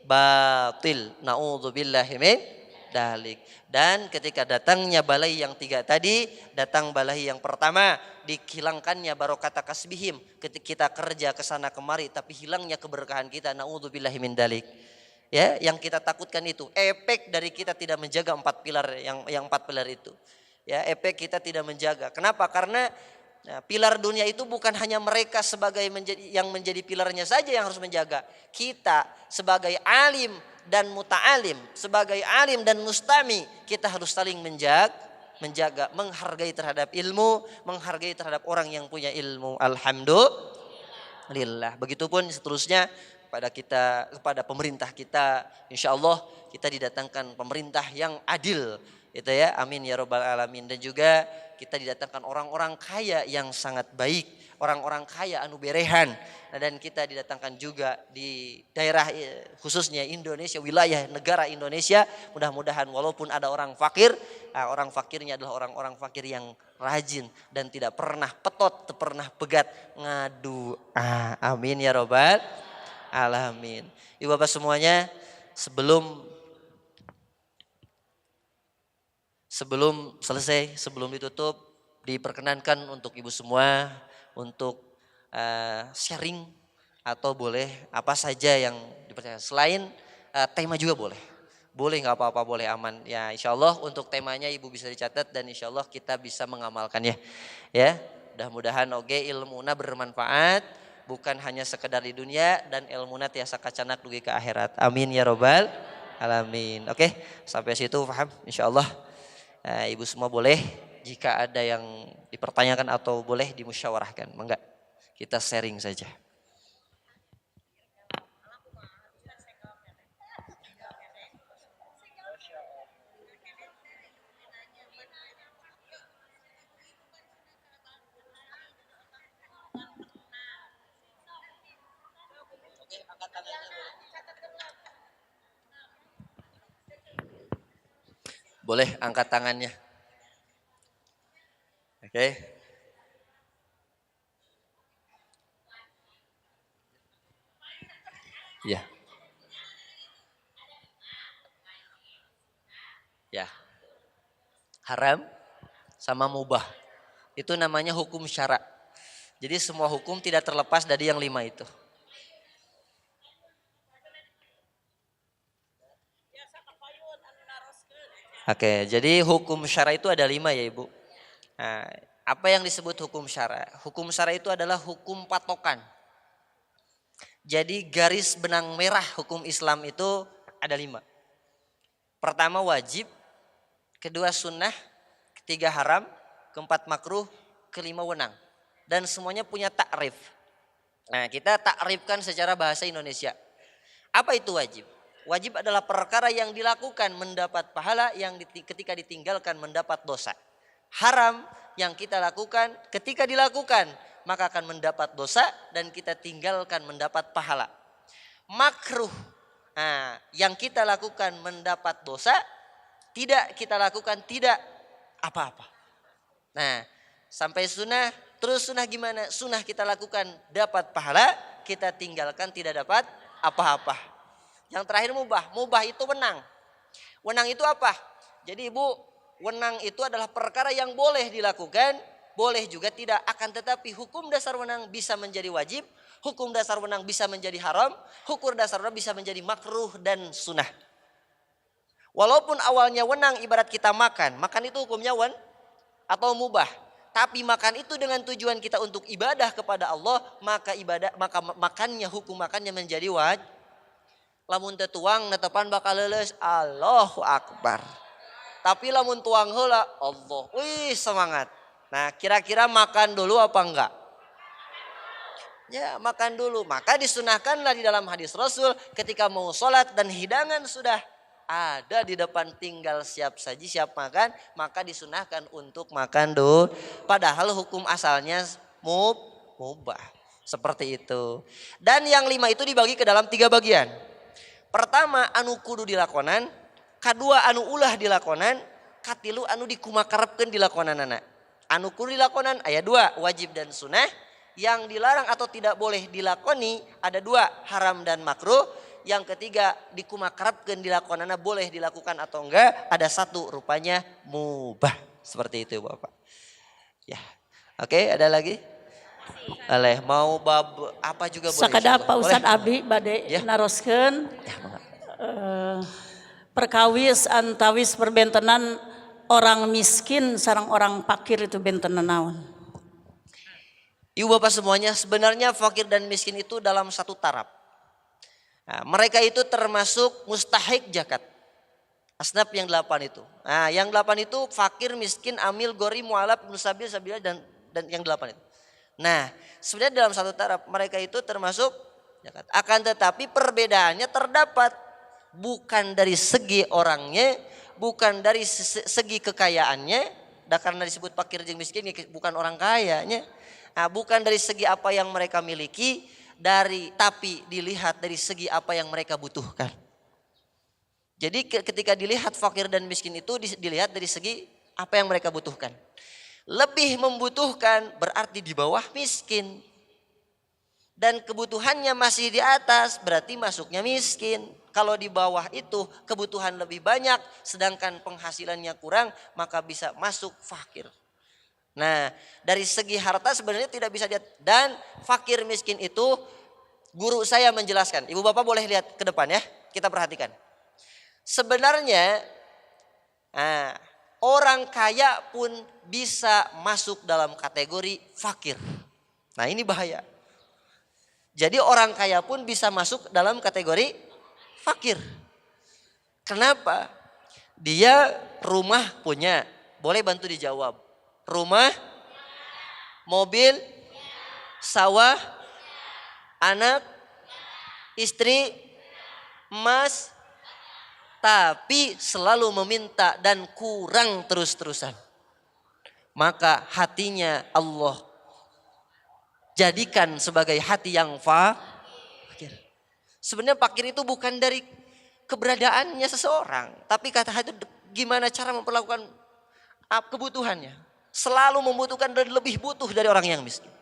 batil. Nauzubillahi min dalik. Dan ketika datangnya balai yang 3 tadi, datang balai yang pertama, dihilangkannya barokata kasbihim. Ketika kita kerja ke sana kemari tapi hilangnya keberkahan kita, nauzubillahi min dalik. Ya, yang kita takutkan itu efek dari kita tidak menjaga 4 pilar yang 4 pilar itu. Ya, efek kita tidak menjaga. Kenapa? Karena pilar dunia itu bukan hanya mereka sebagai menjadi pilarnya saja yang harus menjaga. Kita sebagai alim dan muta'alim, sebagai alim dan mustami, kita harus saling menjaga, menghargai terhadap ilmu, menghargai terhadap orang yang punya ilmu. Alhamdulillah. Begitupun seterusnya kepada pemerintah kita, insya Allah kita didatangkan pemerintah yang adil. Itu ya, amin ya robbal alamin. Dan juga kita didatangkan orang-orang kaya yang sangat baik, orang-orang kaya anu berehan. Dan kita didatangkan juga di daerah khususnya Indonesia, wilayah negara Indonesia. Mudah-mudahan walaupun ada orang fakir, orang fakirnya adalah orang-orang fakir yang rajin dan tidak pernah petot, tidak pernah pegat ngadu. Amin ya robbal alamin. Ibu bapak semuanya, sebelum selesai, sebelum ditutup, diperkenankan untuk ibu semua untuk sharing atau boleh apa saja yang dipercaya. Selain tema juga boleh nggak apa-apa, boleh aman. Ya insya Allah untuk temanya ibu bisa dicatat dan insya Allah kita bisa mengamalkannya. Ya, mudah-mudahan ilmuna bermanfaat, bukan hanya sekedar di dunia dan ilmuna tiasa kacanak dugi ke akhirat. Amin ya robbal alamin. Oke, sampai situ paham insya Allah. Ibu semua boleh jika ada yang dipertanyakan atau boleh dimusyawarahkan. Enggak, kita sharing saja. Boleh angkat tangannya. Oke. Ya. Ya. Haram sama mubah. Itu namanya hukum syara. Jadi semua hukum tidak terlepas dari yang 5 itu. Oke, jadi hukum syara itu ada 5 ya ibu. Nah, Apa yang disebut hukum syara? Hukum syara itu adalah hukum patokan. Jadi garis benang merah hukum Islam itu ada 5. Pertama wajib, kedua sunnah, ketiga haram, keempat makruh, kelima wenang. Dan semuanya punya takrif. Nah, kita takrifkan secara bahasa Indonesia. Apa itu wajib? Wajib adalah perkara yang dilakukan mendapat pahala, yang ketika ditinggalkan mendapat dosa. Haram yang kita lakukan ketika dilakukan maka akan mendapat dosa dan kita tinggalkan mendapat pahala. Makruh, nah, yang kita lakukan mendapat dosa, tidak kita lakukan tidak apa-apa. Nah, sampai sunnah, terus sunnah gimana? Sunnah kita lakukan dapat pahala, kita tinggalkan tidak dapat apa-apa. Yang terakhir mubah, mubah itu wenang. Wenang itu apa? Jadi ibu, wenang itu adalah perkara yang boleh dilakukan, boleh juga tidak, akan tetapi hukum dasar wenang bisa menjadi wajib, hukum dasar wenang bisa menjadi haram, hukum dasar wenang bisa menjadi makruh dan sunnah. Walaupun awalnya wenang ibarat kita makan, makan itu hukumnya atau mubah. Tapi makan itu dengan tujuan kita untuk ibadah kepada Allah, maka makannya, hukum makannya menjadi wajib. Lamun tetuang netepan bakal leuleus, Allahu Akbar. Tapi lamun tuang heula, Allah, wih semangat. Nah, kira-kira makan dulu apa enggak? Ya, makan dulu. Maka disunahkanlah di dalam hadis Rasul ketika mau sholat dan hidangan sudah ada di depan, tinggal siap saji, siap makan, maka disunahkan untuk makan dulu. Padahal hukum asalnya mubah. Seperti itu. Dan yang 5 itu dibagi ke dalam 3 bagian. Pertama, anu kudu dilakonan. Kedua, anu ulah dilakonan. Katilu, anu dikumakarepkeun dilakonanana. Anu kudu dilakonan ayat 2, wajib dan sunnah. Yang dilarang atau tidak boleh dilakoni ada 2, haram dan makruh. Yang ketiga, dikumakarepkeun dilakonana, boleh dilakukan atau enggak, ada 1, rupanya mubah. Seperti itu Bapak. Ya. Oke, ada lagi? Aleh, mau bab apa juga boleh.
Sakada Pak Ustad Abi bade ya, naroskeun. Perkawis antawis perbentenan orang miskin sareng orang fakir itu bentenan naon?
Ibu bapak semuanya, sebenarnya fakir dan miskin itu dalam satu taraf. Nah, mereka itu termasuk mustahik zakat. Asnaf yang 8 itu. Nah, yang 8 itu fakir, miskin, amil, gori, mu'alaf, nusabil, sabilah dan yang 8 itu. Nah, sebenarnya dalam satu taraf mereka itu termasuk zakat. Akan tetapi perbedaannya terdapat bukan dari segi orangnya, bukan dari segi kekayaannya, karena disebut fakir dan miskin bukan orang kayanya. Nah, bukan dari segi apa yang mereka miliki, tapi dilihat dari segi apa yang mereka butuhkan. Jadi ketika dilihat fakir dan miskin itu dilihat dari segi apa yang mereka butuhkan. Lebih membutuhkan berarti di bawah miskin. Dan kebutuhannya masih di atas berarti masuknya miskin. Kalau di bawah itu kebutuhan lebih banyak sedangkan penghasilannya kurang, maka bisa masuk fakir. Nah, dari segi harta sebenarnya tidak bisa lihat. Dan fakir miskin itu guru saya menjelaskan. Ibu bapak boleh lihat ke depan ya, kita perhatikan. Sebenarnya orang kaya pun bisa masuk dalam kategori fakir. Nah, ini bahaya. Jadi orang kaya pun bisa masuk dalam kategori fakir. Kenapa? Dia rumah punya, boleh bantu dijawab. Rumah, mobil, sawah, anak, istri, emas, tapi selalu meminta dan kurang terus-terusan. Maka hatinya Allah jadikan sebagai hati yang fakir. Sebenarnya fakir itu bukan dari keberadaannya seseorang, tapi kata hati gimana cara memperlakukan kebutuhannya. Selalu membutuhkan dan lebih butuh dari orang yang miskin.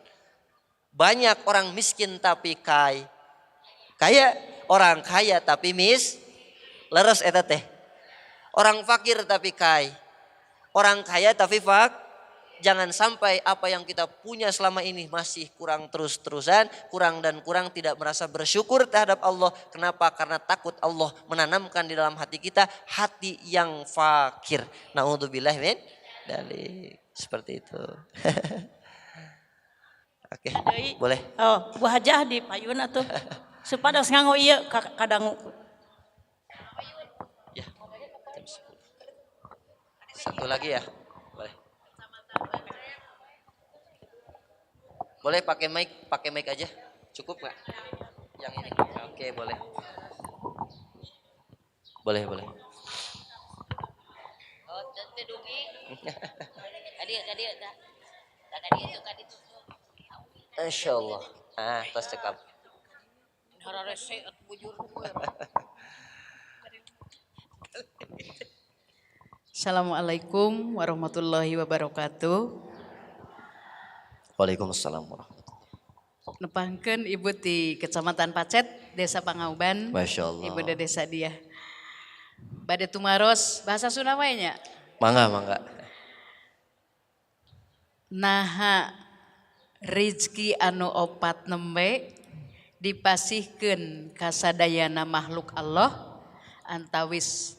Banyak orang miskin tapi kaya, orang kaya tapi leres eta teh. Orang fakir tapi orang kaya tapi jangan sampai apa yang kita punya selama ini masih kurang terus-terusan, kurang dan kurang, tidak merasa bersyukur terhadap Allah. Kenapa? Karena takut Allah menanamkan di dalam hati kita hati yang fakir. Na'udzubillah min dzalik. Seperti itu. Oke,
Deui.
boleh.
Oh, Bu Hajah di payuna tuh. Supados nganggo ieu kadang
Ya. Jam 10. Satu lagi ya. Boleh. Boleh pakai mic aja. Cukup nggak? Yang ini. Oke, boleh. Boleh.
Oh, tedugi. Tadi itu.
Insya Allah. Terus cekap.
Hararese at bujur.
Assalamualaikum warahmatullahi wabarakatuh.
Waalaikumsalam warahmatullahi.
Nepangkeun Ibu di Kecamatan Pacet, Desa Pangauban.
Masya Allah.
Ibu da desa dia. Bade tumaros bahasa Sunda wae nya.
Mangga.
Naha rizki anu opat nembe dipasihkeun ka sadayana makhluk Allah antawis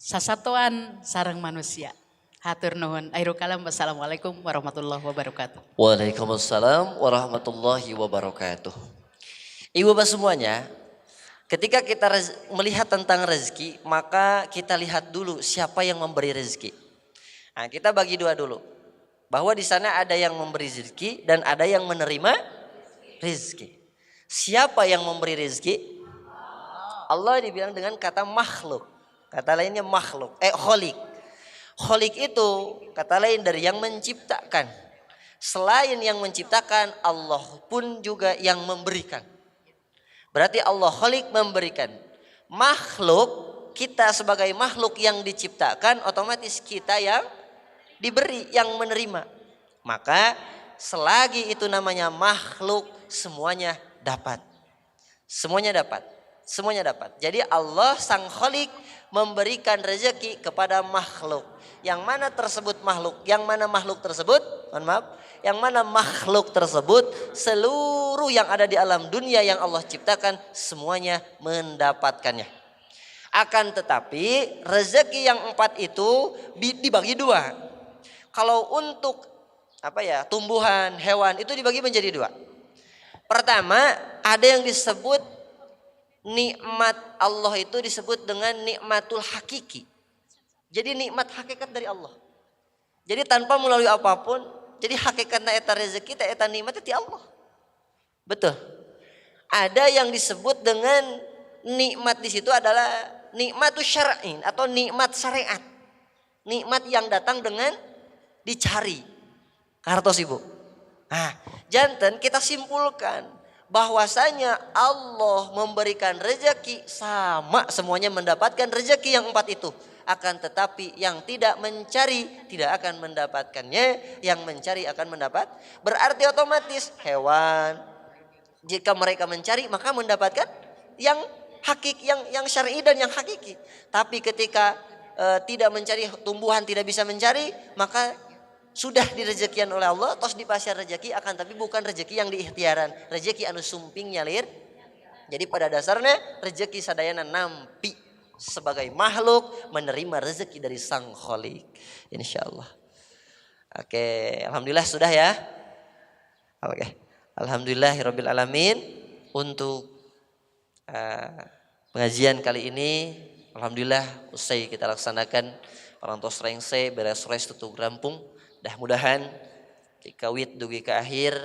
sasatuan sareng manusia. Hatur nuhun. Akhirul kalam. Wassalamualaikum warahmatullahi wabarakatuh.
Waalaikumsalam warahmatullahi wabarakatuh. Ibu bapak semuanya, ketika kita melihat tentang rezeki, maka kita lihat dulu siapa yang memberi rezeki. Nah, kita bagi dua dulu. Bahwa di sana ada yang memberi rezeki dan ada yang menerima rezeki. Siapa yang memberi rezeki? Allah dibilang dengan kata makhluk. Kata lainnya makhluk. Kholik. Kholik itu kata lain dari yang menciptakan. Selain yang menciptakan, Allah pun juga yang memberikan. Berarti Allah kholik memberikan. Makhluk, kita sebagai makhluk yang diciptakan, otomatis kita yang diberi, yang menerima. Maka selagi itu namanya makhluk, semuanya dapat. Semuanya dapat. Jadi Allah sang kholik memberikan rezeki kepada makhluk. Yang mana tersebut makhluk? Yang mana makhluk tersebut? Mohon maaf. Yang mana makhluk tersebut? Seluruh yang ada di alam dunia yang Allah ciptakan semuanya mendapatkannya. Akan tetapi rezeki yang 4 itu dibagi 2. Kalau untuk tumbuhan, hewan itu dibagi menjadi 2. Pertama, ada yang disebut nikmat Allah itu disebut dengan nikmatul hakiki. Jadi nikmat hakikat dari Allah. Jadi tanpa melalui apapun, jadi hakikatnya eta rezeki, eta nikmat itu Allah. Betul. Ada yang disebut dengan nikmat di situ adalah nikmatus syar'in atau nikmat syariat. Nikmat yang datang dengan dicari. Kartos Ibu. Nah, janten kita simpulkan bahwasanya Allah memberikan rezeki sama semuanya mendapatkan rezeki yang 4 itu. Akan tetapi yang tidak mencari tidak akan mendapatkannya, yang mencari akan mendapat. Berarti otomatis hewan jika mereka mencari maka mendapatkan yang hakiki, yang syar'i dan yang hakiki. Tapi ketika tidak mencari, tumbuhan tidak bisa mencari, maka sudah direzekian oleh Allah, tos dipasar rezeki akan tapi bukan rezeki yang diikhtiaran, rezeki anu sumping nyalir. Jadi pada dasarnya rezeki sadayana nampi sebagai makhluk menerima rezeki dari sang kholik. Insyaallah. Oke, alhamdulillah sudah ya. Oke. Alhamdulillahirabbil alamin. Untuk pengajian kali ini alhamdulillah usai kita laksanakan parantos rengse beres tutup rampung. Mudah-mudahan kawit dugi ke akhir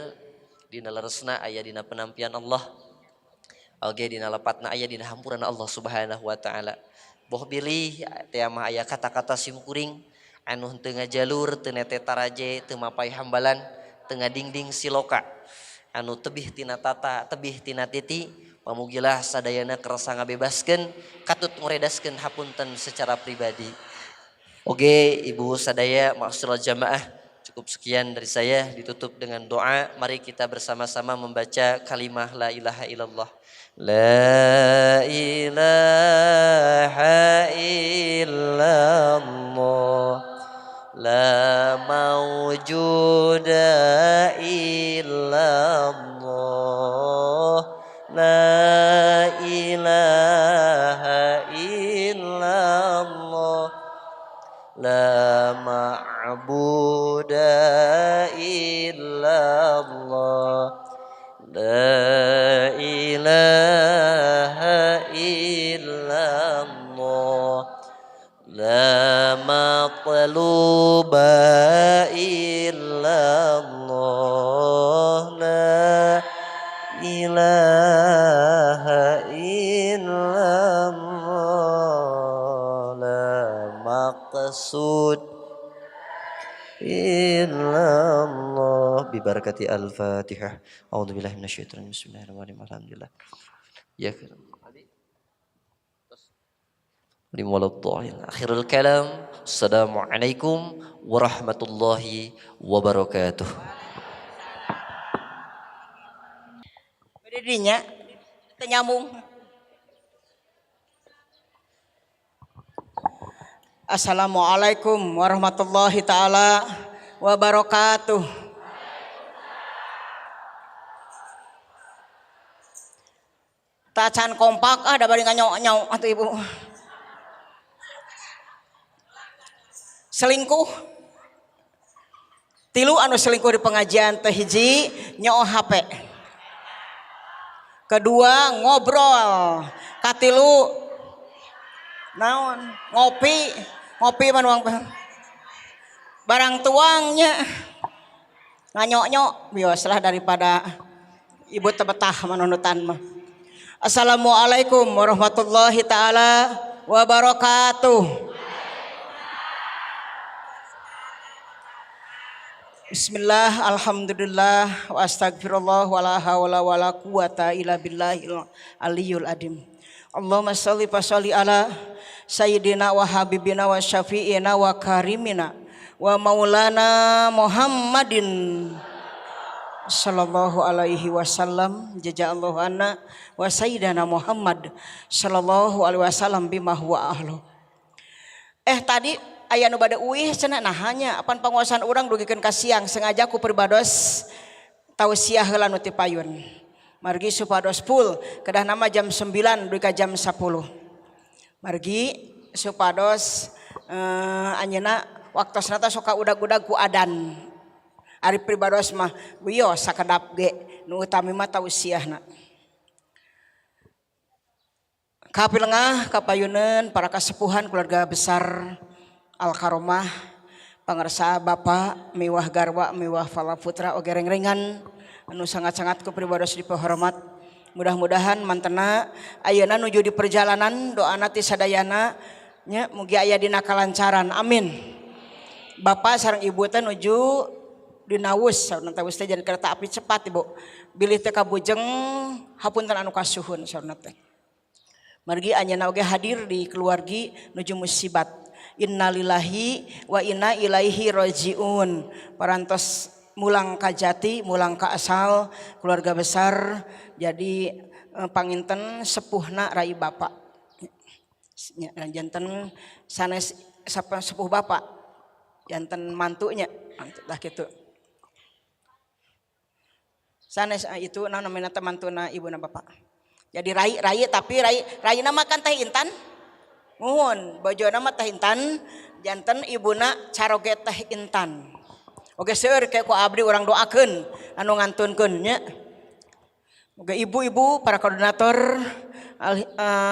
dina leresna aya dina penampian Allah. Oge dina lepatna aya dina hampurana Allah Subhanahu wa taala. Boh bilih teh mah aya kata-kata simkuring anu teu ngajalur, teu nete taraje, teu mapai hambalan, teu ngadingding siloka. Anu tebih tina tata, tebih tina titi, pamugilah sadayana kerasa ngabebaskeun, katut ngoredaskeun hapunten secara pribadi. Oke, Ibu sadaya ma'asyiral jamaah, cukup sekian dari saya, ditutup dengan doa. Mari kita bersama-sama membaca kalimah la ilaha illallah. La ilaha illallah, la mawjuda illallah, la ilaha illallah, la ma'bud La ilaha illallah. La maqluba illallah. La ilaha illallah. La maqsud illallah. Bibarakati al-Fatihah. A'udzubillahi minasyaitonir rajim. Bismillahirrahmanirrahim. Alhamdulillah. Ya akhirul kalam. Assalamualaikum warahmatullahi wabarakatuh.
Dirinya nyambung. Assalamualaikum warahmatullahi taala wabarakatuh. Tacan kompak ada bari nganyau-nyau atuh ibu. Selingkuh. Tilu anu selingkuh di pengajian teh hiji nyoo HP. Kedua ngobrol. Katilu naon ngopi manuang barang tuangnya nganyok-nyok biasalah daripada ibu tebetah manunutan mah. Assalamualaikum warahmatullahi taala wabarakatuh. Bismillah, alhamdulillah, wa astagfirullah, wa la hawla wa la quwata illa billahil aliyul adim. Allahumma salli fasalli ala sayyidina wa habibina wa syafi'ina wa karimina wa maulana Muhammadin sallallahu alaihi wasallam. Jazallahu anna wa sayyidina Muhammad sallallahu alaihi wasallam bima huwa ahlu. Tadi aya nu bade uih cenah nah hanya apan panguasaan urang dugikeun ka siang sengaja ku perbados tausiah heula nu ti payun. Margi supados full kedah nama jam 9 dugi ka jam 10. Margi supados anjeunna waktosna teh sok udag-udag ku adan. Ari pribados mah wios sakedap ge nu utami mah tausiahna. Kapilengah kapayuneun para kasepuhan keluarga besar Al-Karomah, pangarsa Bapak, miwah garwa, miwah fala putra oge rengrengan anu sangat-sangat kupribados dipahormat. Mudah-mudahan mantena ayeuna nuju di perjalanan doana ti sadayana nya mugi aya dina kalancaran. Amin. Bapak sareng ibu teh nuju dina wus, saurna teh wus teh jadi kereta api cepat Ibu. Bilih teh kabujeng hapunten anu kasuhun saurna teh. Margi anjeunna oge hadir di keluargi nuju musibat. Innalillahi wa inna ilaihi rajiun. Parantos mulang ka jati, mulang ka asal keluarga besar. Jadi panginten sepuhna rai bapak. Janten sanes sepuh bapak. Janten mantunya, dah kitu. Sanes itu namanya mantuna ibuna bapak. Jadi rai tapi rai nama kan teh Intan. Muhun bojona mah teh Intan, janten ibuna caroge teh Intan. Oge seueur ke ku abdi urang doakeun anu ngantunkeun nya. Oge ibu-ibu para koordinator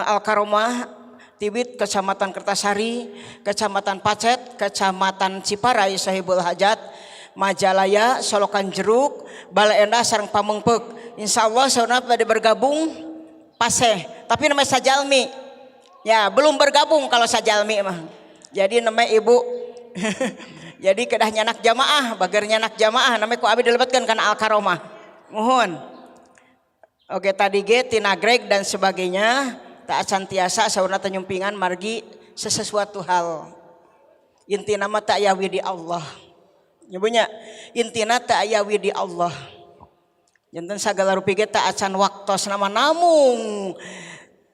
Al-Karomah Tibit Kecamatan Kertasari, Kecamatan Pacet, Kecamatan Ciparai Sahibul Hajat, Majalaya, Solokan Jeruk, Bale Endah sareng Pamengpeuk. Insyaallah saudara pada bergabung paseh, tapi namanya sajalmi. Ya belum bergabung kalau sajalmi mah. Jadi namanya ibu. Jadi kedah nyanak jamaah, bager nyanak jamaah namanya ku abi dilebetkeun kana Al-Karomah. Muhun. Oke tadi ge tina Greg dan sebagainya tak acan tiasa saurna teh nyumpingan margi sesuatu hal. Intina mah tak aya di Allah. Nyebunya intina tak aya di Allah. Janten sagala rupi ge tak acan waktos nama namung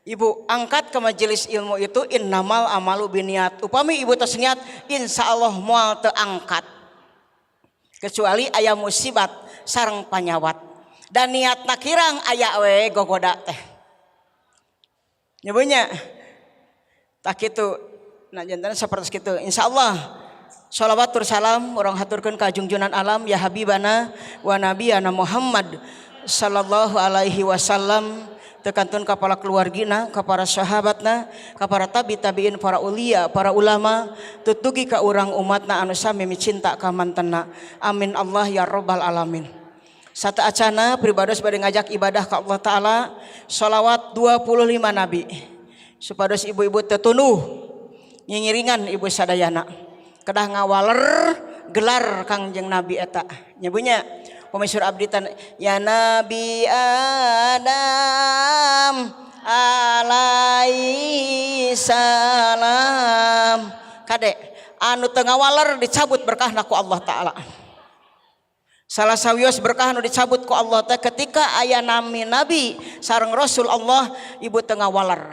ibu angkat ke majelis ilmu itu innamal amalu biniat. Upami ibu tos niat insyaallah moal teu angkat. Kecuali aya musibat sareng panyawat. Dan niatna kirang aya we gogoda teh. Nyebunya tak kitu. Nah janten sapertos kitu. Insyaallah sholawat tur salam urang haturkeun ka junjunan alam ya habibana wa nabiyana Muhammad sallallahu alaihi wasallam tekantun ka para keluargina, ka para sahabatna, ka para tabi-tabiin, para ulia, para ulama, tutugi ka urang umatna anu sami micinta ka mantenna. Amin Allah ya rabbal alamin. Sata acana pribados bade ngajak ibadah ka Allah Ta'ala, sholawat 25 nabi. Supados ibu-ibu tetunuh nyingiringan ibu sadayana. Kedah ngawaler gelar Kangjeng Nabi eta. Nyebunya Pemaisur abdi tan ya Nabi Adam alaihi salam. Kade anu teu ngawaler dicabut berkahna ku Allah Ta'ala. Salah sawios berkah anu dicabut ku Allah teh ketika aya nabi sareng Rasul Allah ibu teu ngawaler.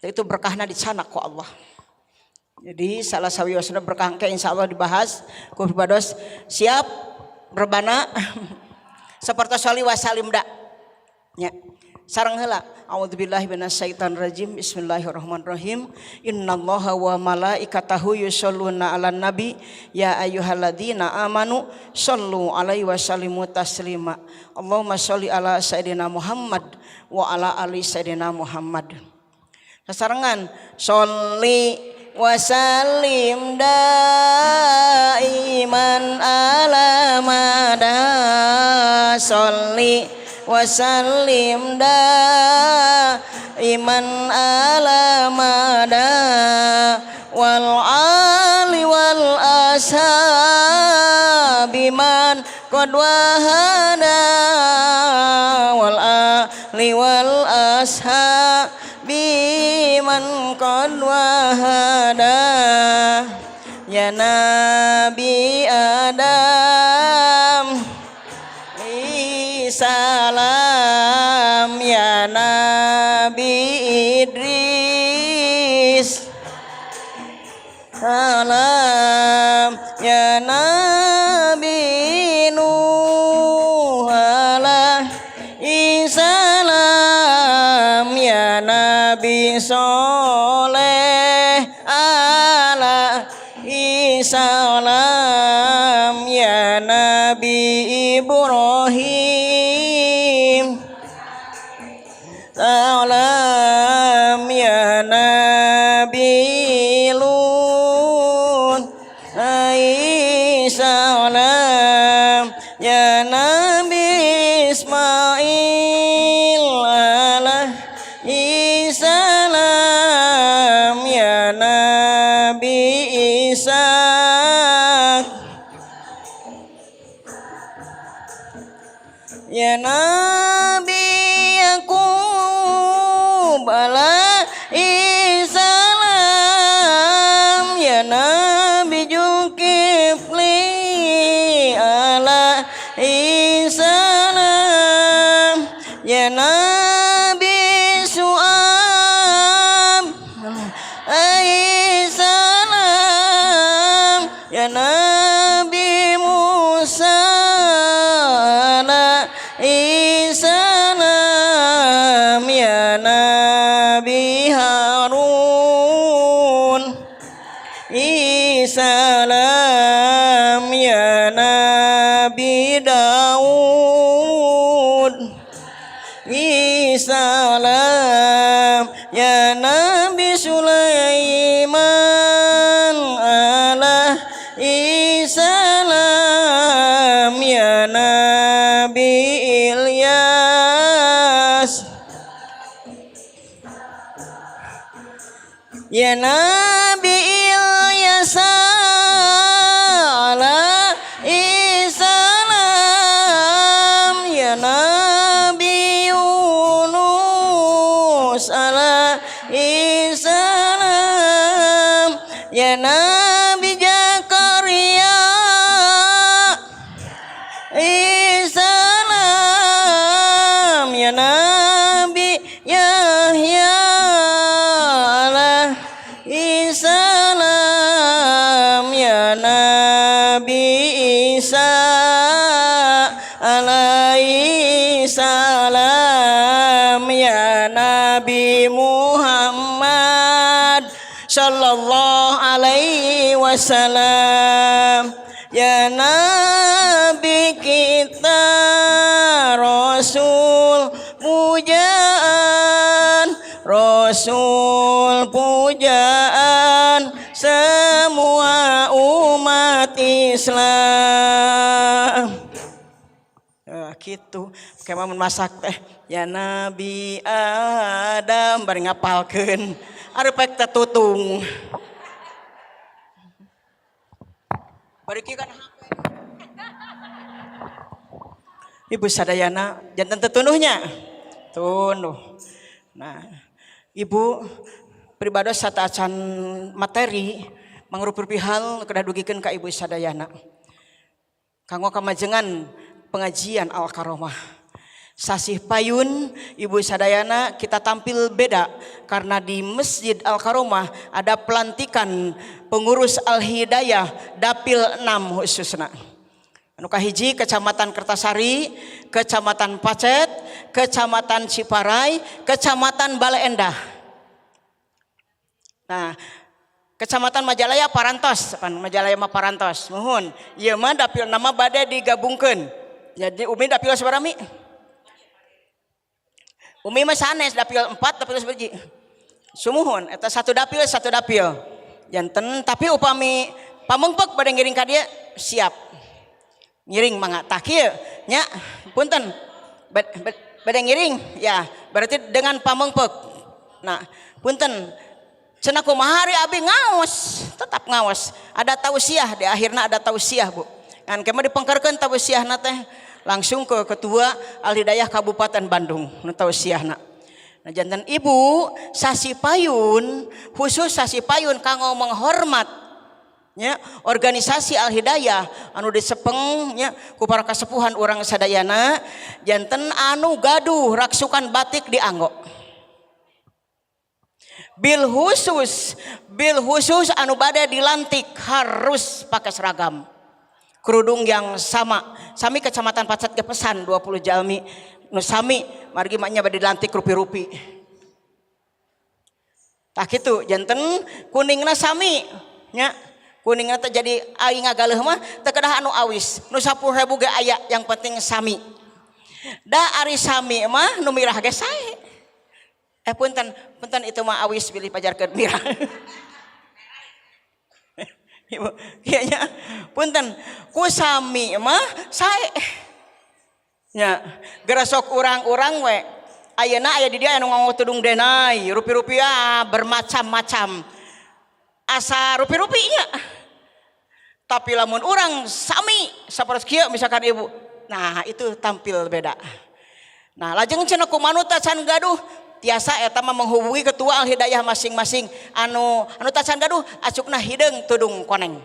Itu berkahna dicana ku Allah. Jadi salah sawiosna berkah ke insyaallah dibahas ku pibados siap rebana seperti sholli wasalim da nya sareng heula a'udzubillahi minasyaitonir rajim bismillahirrahmanirrahim innallaha wa malaikatahu yusholluna 'alan nabi ya ayyuhalladzina amanu shollu 'alaihi wasallimu taslima Allahumma sholli ala sayidina Muhammad wa ala ali sayidina Muhammad sasarengan sholli wasallim daiman ala mada sholli wasallim daiman ala mada wal ali wal ashabi man qad wahada wal ali wal ashabi man qad wahada ya Nabi Adam salam ya Nabi Idris salam ya Nabi Nuh alaihi salam ya Nabi Soleh alaihi salam ya Nabi Ibrahim salam ya Nabi Lut alaihi salam ya Nabi Ismail alaihi salam ya Nabi Ishaq ya Nabi Yakub alaihi salam ya Nabi Zulkifli alaihi salam ya Nabi Syu'ab alaihi salam ya Nabi Musa alaihi salam ya Nabi Harun salam ya Nabi Daud salam ya Nabi Sulaiman alaihi salam ya Nabi Ilyas ya Nabi Ilyas alaihi salam ya Nabi Yunus alaihi salam ya Nabi Zakaria alaihi salam ya Nabi Yahya alaihi salam ya Nabi Isa alaihi salam ya Nabi Muhammad sallallahu alaihi wasallam ya Nabi kita Rasul pujaan, Rasul pujaan semua umat Islam. Gitu kayak masak teh ya Nabi Adam bari ngapalkeun arepek teh tutung bari kieu kan Ibu sadayana janten tetunuhnya tunuh. Nah Ibu pribados sataacan materi mangrupi hal kedah dugikeun ka Ibu sadayana kanggo kamajengan pengajian Al-Karomah. Sasih payun Ibu sadayana kita tampil beda karena di Masjid Al-Karomah ada pelantikan pengurus Al-Hidayah Dapil 6 khususna. Anu kahiji Kecamatan Kertasari, Kecamatan Pacet, Kecamatan Ciparai, Kecamatan Bale Endah. Nah, Kecamatan Majalaya Parantos, Majalaya mah Parantos. Mohon, ieu mah dapil nama bade digabungkeun. Jadi Umi dapil sabarami? Umi mah sanes dapil 4 dapil sabaraha? Sumuhun eta satu dapil. Janten tapi upami pamengpek bade ngiring ka dieu siap. Ngiring mangga tah kieu nya punten bade ngiring ya berarti dengan pamengpek. Nah, punten cenah kumaha ari abi ngaos, tetap ngaos. Ada tausiah di akhirna ada tausiah Bu. Kan kemah dipengkerkeun tausiahna teh langsung ke Ketua Al-Hidayah Kabupaten Bandung nu tausiahna. Nah janten Ibu sasi payun khusus sasi payun kanggo menghormat nya organisasi Al-Hidayah anu disepeng nya ku para kasepuhan urang sadayana janten anu gaduh raksukan batik di Anggo. Bil khusus anu bade dilantik harus pakai seragam. Kerudung yang sama. Sami Kecamatan Pacet ge pesan 20 jalmi nu sami margi maknya bade dilantik rupi-rupi. Tah kitu janten kuningna sami nya. Kuningna teh jadi aing ngagaleuh mah teu kedah anu awis. Nu 10.000 ge aya yang penting sami. Da ari sami mah nu mirah ge sae. Punten itu mah awis pilih pajarkeun mirah. Ibu, kayaknya punten ku sami mah sae. Nya, geresok urang-urang we. Ayeuna aya di dieu anu nganggo tudung denai, rupi-rupiah bermacam-macam. Asa rupi-rupi nya. Tapi lamun urang sami sapertos kieu misalkan Ibu. Nah, itu tampil beda. Nah, lajeng cenah kumanut can gaduh tiasa eta mah menghubungi Ketua Al-Hidayah masing-masing anu tacan gaduh acukna hideung tudung koneng.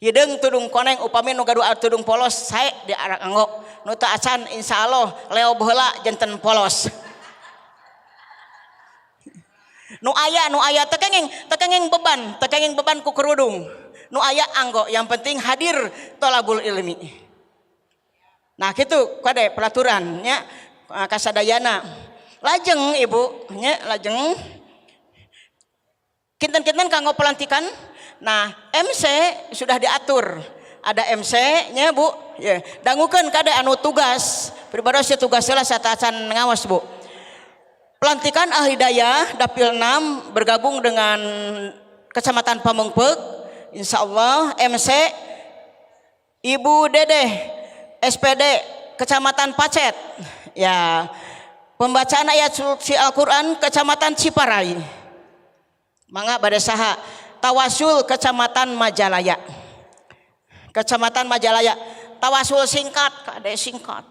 Hideung tudung koneng upami nu gaduh tudung polos sae di anggo. Nu teu acan insyaallah leob heula janten polos. Nu aya teu kenging beban ku kerudung. Nu aya anggo yang penting hadir thalabul ilmi. Nah kitu kade peraturan nya kasadayana. Lajeng Ibu nya lajeng kinten-kinten kanggo pelantikan. Nah MC sudah diatur ada MC nya Bu ya dangukeun kade anu tugas pribados tugas heula satacan ngawas Bu. Pelantikan Al-Hidayah Dapil 6 bergabung dengan Kecamatan Pamengpeuk insyaallah MC Ibu Dedeh SPD Kecamatan Pacet ya. Pembacaan ayat suci Al-Quran Kecamatan Ciparai. Mangga bade saha tawasul Kecamatan Majalaya. Kecamatan Majalaya tawasul singkat kade singkat.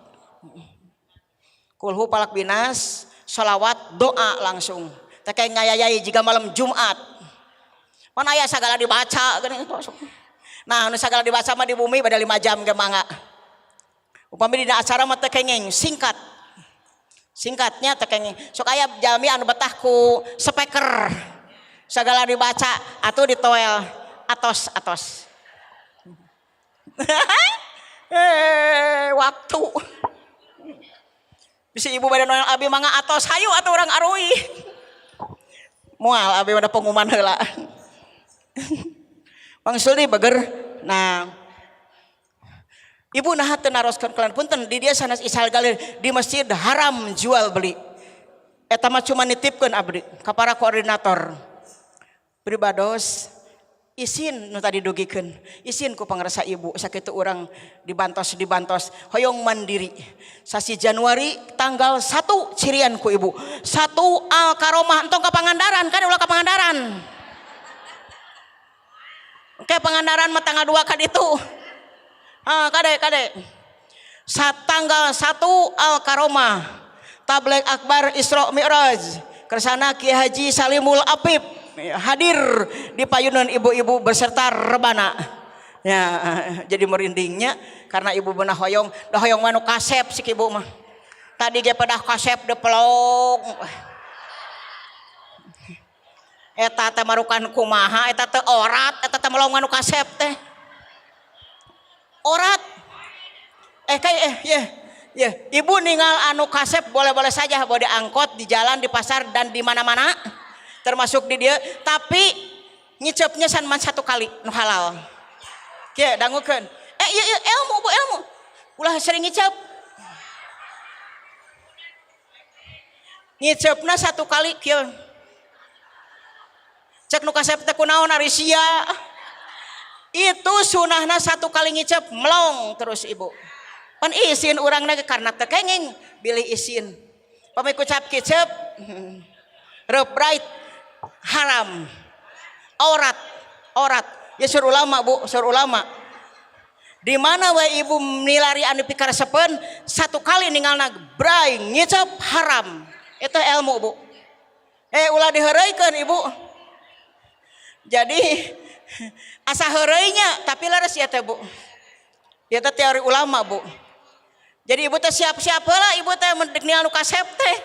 Kulhu palak binas sholawat doa langsung. Teh kayak ngayayai jika malam Jumat. Mana aya sagala dibaca geuning. Nah, nu sagala dibaca mah di bumi bade 5 jam ge mangga. Upami dina acara mah teh kenging singkat. Singkatnya tekeng sok aya jalmi anu betah ku speaker sagala dibaca atuh ditoel atos waktu bisa Ibu bade noel abi mangga atos hayu atuh urang arui moal abi ada pengumuman heula Bang Suldi beger. Nah Ibu naha teu naroskeun kalian punten di dia sanes isal galir di masjid haram jual beli. Eta mah cuma nitipkeun abdi ka para koordinator. Pribados izin nu tadi dugikeun. Izin ku pangarasa ibu sakitu urang dibantos hoyong mandiri. Sasi Januari tanggal 1 cirian ku ibu. 1 Al Karomah entong ka Pangandaran kan ulah ka Pangandaran. Oke Pangandaran mah tanggal 2 ka ditu. Kade tanggal 1 Al Karomah Tabligh Akbar Isra Mi'raj kersana Kiai Haji Salimul Apip hadir di payunan ibu-ibu beserta rebana ya jadi merindingnya karena ibu beunah hoyong manu kasep si ibu mah tadi ge pedah kasep depelong eta teh marukan kumaha eta teh orat eta teh melong manu kasep teh orat ya ibu ninggal anu kasep boleh-boleh saja boleh diangkut di jalan di pasar dan di mana-mana termasuk di dia tapi nyicepnya sanman 1 kali nu halal kieu dangukeun ieu ilmu bu ilmu ulah sering ngicep nyicepna 1 kali kieu cek nu kasep teh kunaon ari sia itu sunahna 1 kali ngicep melong terus ibu pan izin urang nage karena tekenging bilih izin pami kucap kicep rebright haram aurat ya sur ulama bu sur ulama di mana we ibu nilari anu pikaresepeun 1 kali ningalna bray ngicep haram itu ilmu bu ulah diheureuikeun ibu jadi asa heureuinya tapi laras ya teh bu ya teh teori ulama bu jadi ibu teh siap-siap heula ibu teh mendek ningali nu kasep teh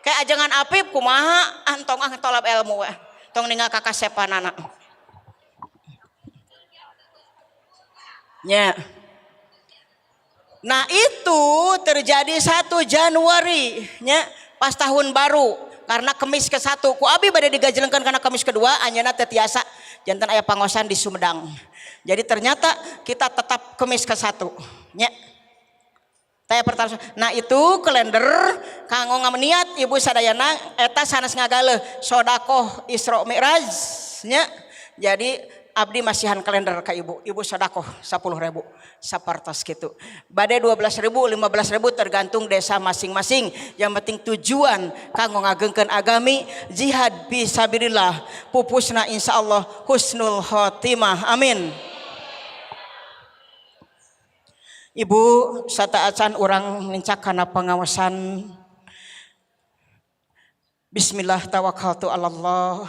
kayak ajangan apip kumaha antong tolab ilmu we tong ningal ka kasepanana nya nah itu terjadi 1 Januari nya pas tahun baru karena kemis ke-1 ku abi bade digajeleungkeun kana kemis kedua anjeunna teh tiasa janten aya pangosan di Sumedang. Jadi ternyata kita tetap kemis ke-1 nya. Taya pertama. Nah itu kalender kanggo ngamniat ibu sadayana eta sanes ngagaleuh sodakoh Isra Mi'raj nya. Jadi abdi masihan kalender ka ibu. Ibu sodakoh 10.000 sapartos kitu. Bade 12.000 15.000 tergantung desa masing-masing. Yang penting tujuan kanggo ngagengkeun agami jihad fi sabilillah. Pupusna insyaallah husnul khotimah. Amin. Ibu sataacan urang mincak kana pengawasan. Bismillah tawakkaltu 'alallah.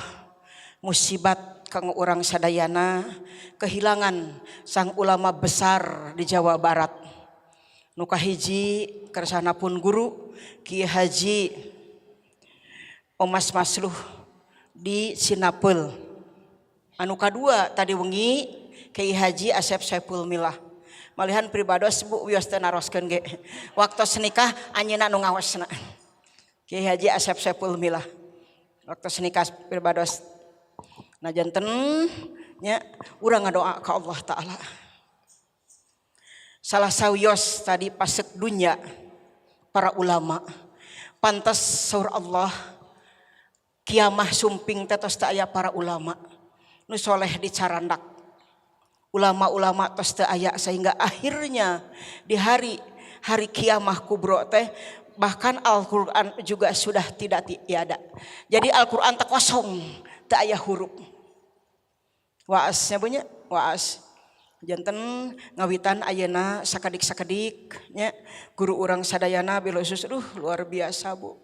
Musibat kanggo urang sadayana kehilangan sang ulama besar di Jawa Barat. Nu kahiji kersanapun guru Kiai Haji Omas Masluh di Sinapel. Anu kadua tadi wengi Kiai Haji Asep Saiful Milah. Malihan pribados bu wios teh naroskeun ge. Waktos nikah anjeunna nu ngawasna. Kiai Haji Asep Saiful Milah. Waktos nikah pribados nah janten nya urang ngadoa ka Allah taala. Salah sawios tadi pasek dunya para ulama. Pantas saur Allah kiamah sumping tetos teu aya para ulama nu soleh dicarandak. Ulama-ulama tos teu aya sehingga akhirnya di hari kiamah kubro teh bahkan Al-Qur'an juga sudah tidak tiada. Jadi Al-Qur'an teh kosong, teu aya huruf. Waasnya punya waas. Janten ngawitan ayeuna sakadik-sakadik nya guru urang sadayana bilusus luar biasa bu.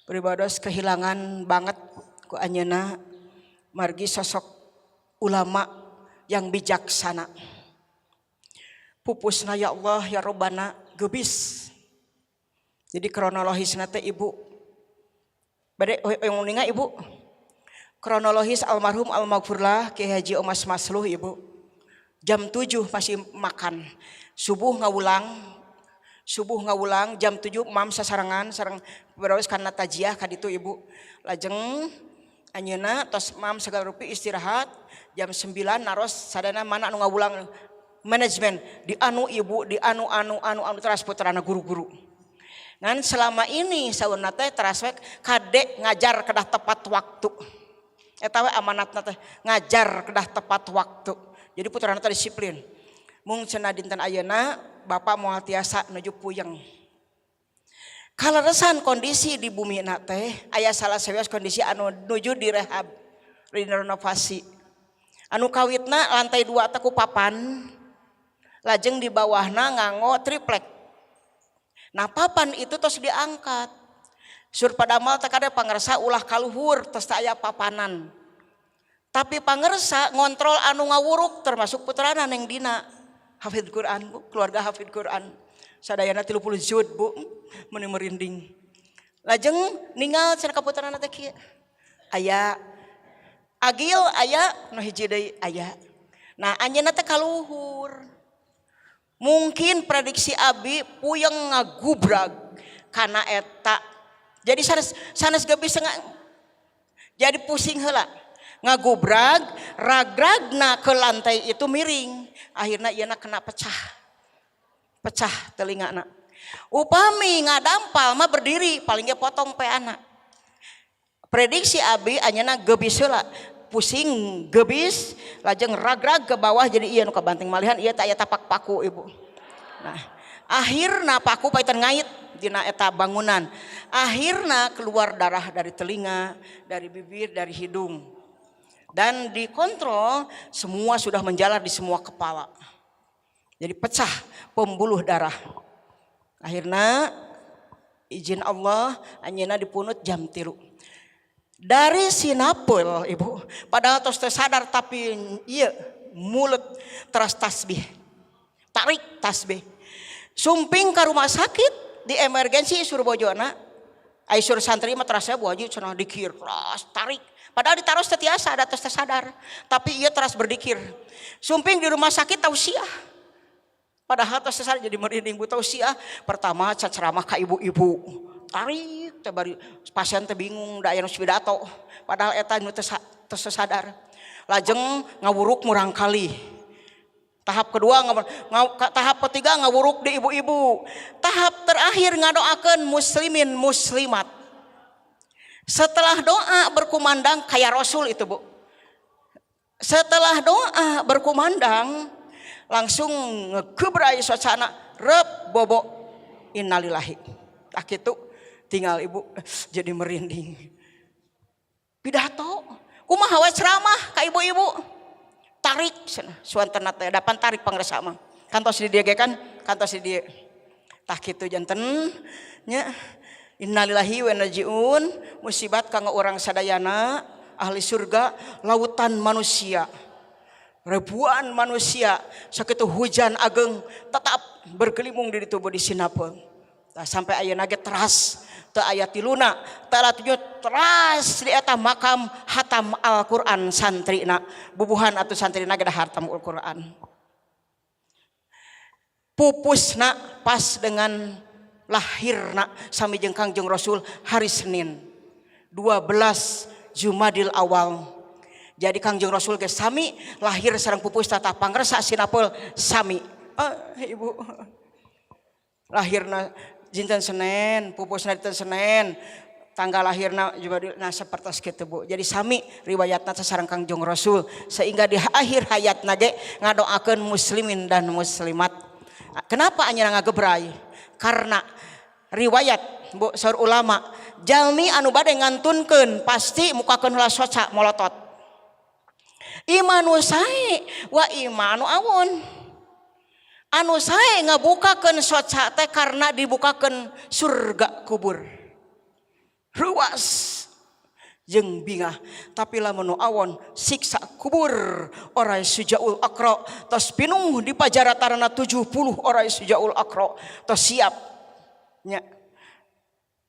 Pribados kehilangan banget ku anjeunna margi sosok ulama yang bijaksana. Pupusna ya Allah ya Rabbana gebis. Jadi kronologisna teh ibu. Bade yang uninga ibu. Kronologis almarhum almaghfurlah Kiai Haji Omas Masluh ibu. Jam 7 masih makan. Subuh ngawulang jam 7 mam sasarangan sareng berawis kana tajiah kaditu ibu. Lajeng anjeunna tos mam segala rupi istirahat jam 9 naros sadana mana anu ngawulang manajemen di anu ibu di anu terus putrana guru-guru. Ngan selama ini sauna teh teras kadek ngajar kedah tepat waktu. Eta we amanatna teh ngajar kedah tepat waktu. Jadi putrana teh disiplin. Mung cenah dinten ayeuna bapak moal tiasa nuju puyeng. Kaleresan kondisi di bumi na teh aya salah sawios kondisi anu nuju direhab, renovasi. Anu kawitna lantai 2 teh ku papan. Lajeng di bawahna nganggo triplek. Nah papan itu terus diangkat. Sur padamal teh kada pangersa ulah kaluhur terus aya papanan. Tapi pangersa ngontrol anu ngawuruk termasuk putrana neng dina. Hafid Quran bu, keluarga hafid Quran. Sadayana 30 juz bu, meni merinding. Lajeng ningal cenah ka putrana teh kieu. Aya agil aya nu hiji deui aya. Nah anjeunna teh kaluhur. Mungkin prediksi abi puyeng ngagubrag karena eta. Jadi sanes gak bisa jadi pusing heula. Ngagubrag, ragragna ke lantai itu miring. Akhirnya ieu kena pecah. Pecah telingana. Upami ngadampal mah berdiri paling ge potong pe anak. Prediksi abi anjeunna gebis heula. Pusing gebis lajeng ragrag ke bawah jadi iya nu kabanting malihan iya teh aya tapak paku ibu. Nah, akhirna paku paetan ngait dina eta bangunan. Akhirna keluar darah dari telinga, dari bibir, dari hidung. Dan dikontrol semua sudah menjalar di semua kepala. Jadi pecah pembuluh darah. Akhirna izin Allah anjeunna dipunut jam 3. Dari sinapel ibu, padahal tos teu sadar tapi iya mulut teras tasbih, tarik tasbih, sumping ke rumah sakit di emergensi suruh bojona, ai suruh santri mah terasa baju cenah dikir, teras tarik, padahal ditaruh setiasa ada tos teu sadar, tapi iya teras berdikir, sumping di rumah sakit tausiah, padahal tos teu sadar jadi merinding bu tausiah, pertama ceramah ka ibu-ibu. Tarik teh bari pasien teh bingung da aya nu pidato padahal eta nu teu sadar. Lajeng ngawuruk murang kali. Tahap kedua tahap ketiga ngawuruk di ibu-ibu. Tahap terakhir ngadoakeun muslimin muslimat. Setelah doa berkumandang kayak Rasul itu bu. Setelah doa berkumandang langsung ngegebrai suasana rep bobo innalillahi. Tak kitu tinggal ibu jadi merinding. Pidato, kumaha we ceramah ka ibu-ibu. Tarik cenah, suantana teh dapan tarik pangresa mah. Kantos di dieu ge kan, kantos di dieu. Tah kitu janten nya innalillahi wa inna ilaihi rajiun, musibat kanggo urang sadayana ahli surga, lautan manusia. Ribuan manusia sakitu hujan ageng tetap bergelimung di tubuh di sinapel. Nah, sampai ayeuna ge teras teu aya tiluna teu teras di eta makam hatam Al-Qur'an santrina bubuhan atuh santrina ge hatam Al-Qur'an pupusna pas dengan lahirna sami jeung Kangjeng Rasul hari Senin 12 Jumadil Awal. Jadi Kangjeng Rasul ge sami lahir sareng pupus tata pangresa sinapel sami. Ibu lahirna dinten Senin, pupusna dinten Senin, tanggal lahirna juga sapertos kitu bu. Jadi sami riwayatna sareng Kangjeng Rasul sehingga di akhir hayatna ge ngadoakeun muslimin dan muslimat. Kenapa anjeunna ngagebrai? Karena riwayat bu saur ulama, jalmi anu bade ngantunkeun pasti mukakeun heula soca molotot. Imanu sae wa imanu awon. Anu sae ngabukakeun soca teh karena dibukakeun surga kubur. Ruas jeung bingah tapi lamun nu awon siksa kubur orai sujaul akra tos pinuh di pajaratarana 70 orai sujaul akra tos siap nya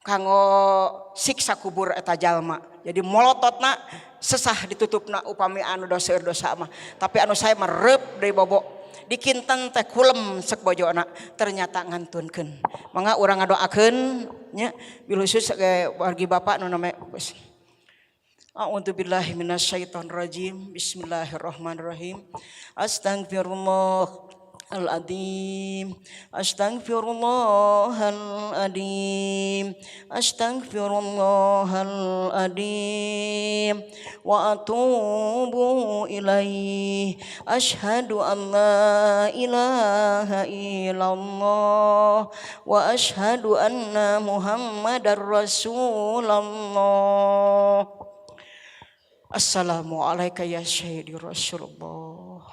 kanggo siksa kubur eta jalma. Jadi molototna sesah ditutupna upami anu dosa mah tapi anu sae merep deui bobo dikinten teh kulem sek bojona ternyata ngantunkeun. Mangga urang ngadoakeun nya bil khusus wargi bapak nu name A'udzubillahi minasyaitonirrajim. Bismillahirrahmanirrahim. Astagfirullah العظيم أستغفر الله العظيم أستغفر الله العظيم وأتوب إليه أشهد أن لا إله إلا الله وأشهد أن محمد رسول الله Assalamualaikum ya Sayyidi Rasulullah.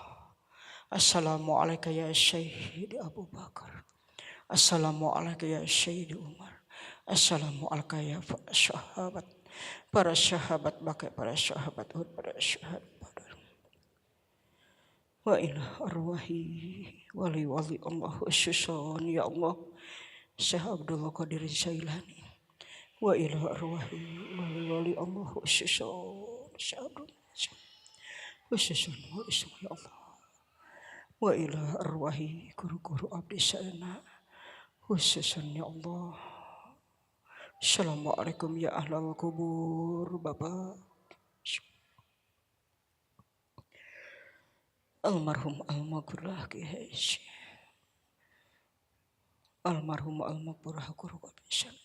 Assalamualaikum ya Sayyidi Abu Bakar. Assalamualaikum ya Sayyidi Umar. Assalamualaikum ya para sahabat bakai para sahabat Uhud para sahabat Badar. Wa ila arwahi wali Allah khususan ya Allah Syekh Abdullah Qadir Jailani. Wa ila arwahi wali Allah khususan khususan ya Allah wa ila arwahi guru-guru abdi sana khususan ya Allah. Assalamualaikum ya ahlal kubur Bapak almarhum almaghfirlah Kiai almarhum almaghfirlah guru abdi sana.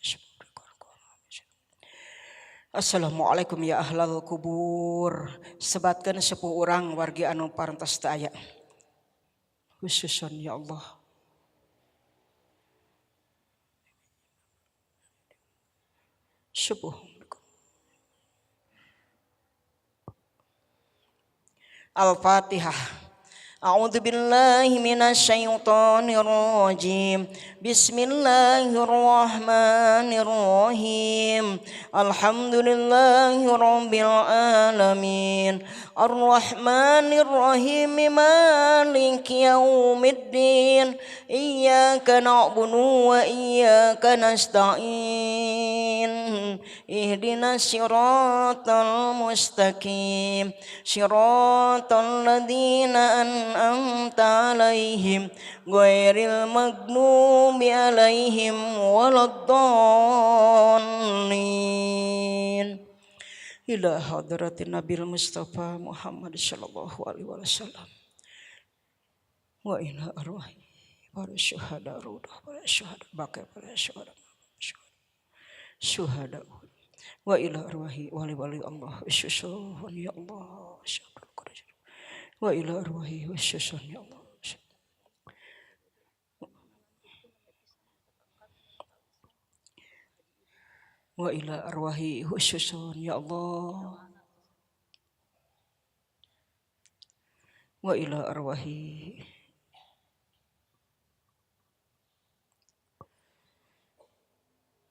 Assalamualaikum ya ahlal kubur. Sebatkan 10 orang wargi anu parantos teu aya. Khususan ya Allah. Subuh. Al-Fatihah. A'udzu billahi minasy syaithanir rajim. Bismillahirrahmanirrahim. Alhamdulillahirabbil alamin. Arrahmanir rahim. Maliki yaumiddin. Iyyaka na'budu wa iyyaka nasta'in. Ihdinas siratal mustaqim. Siratal ladzina an'amta 'alaihim ghairil maghdubi 'alaihim waladdallin. Ila hadratin Nabil Mustafa Muhammad sallallahu alaihi wasallam. Wa ila arwahi para syuhada rudah para syuhada bakai para syuhada syuhada wa ila arwahi wali Allah syuhun ya Allah wa ila arwahi syuhun ya Allah wa ila arwahi syuhun ya Allah wa ila arwahi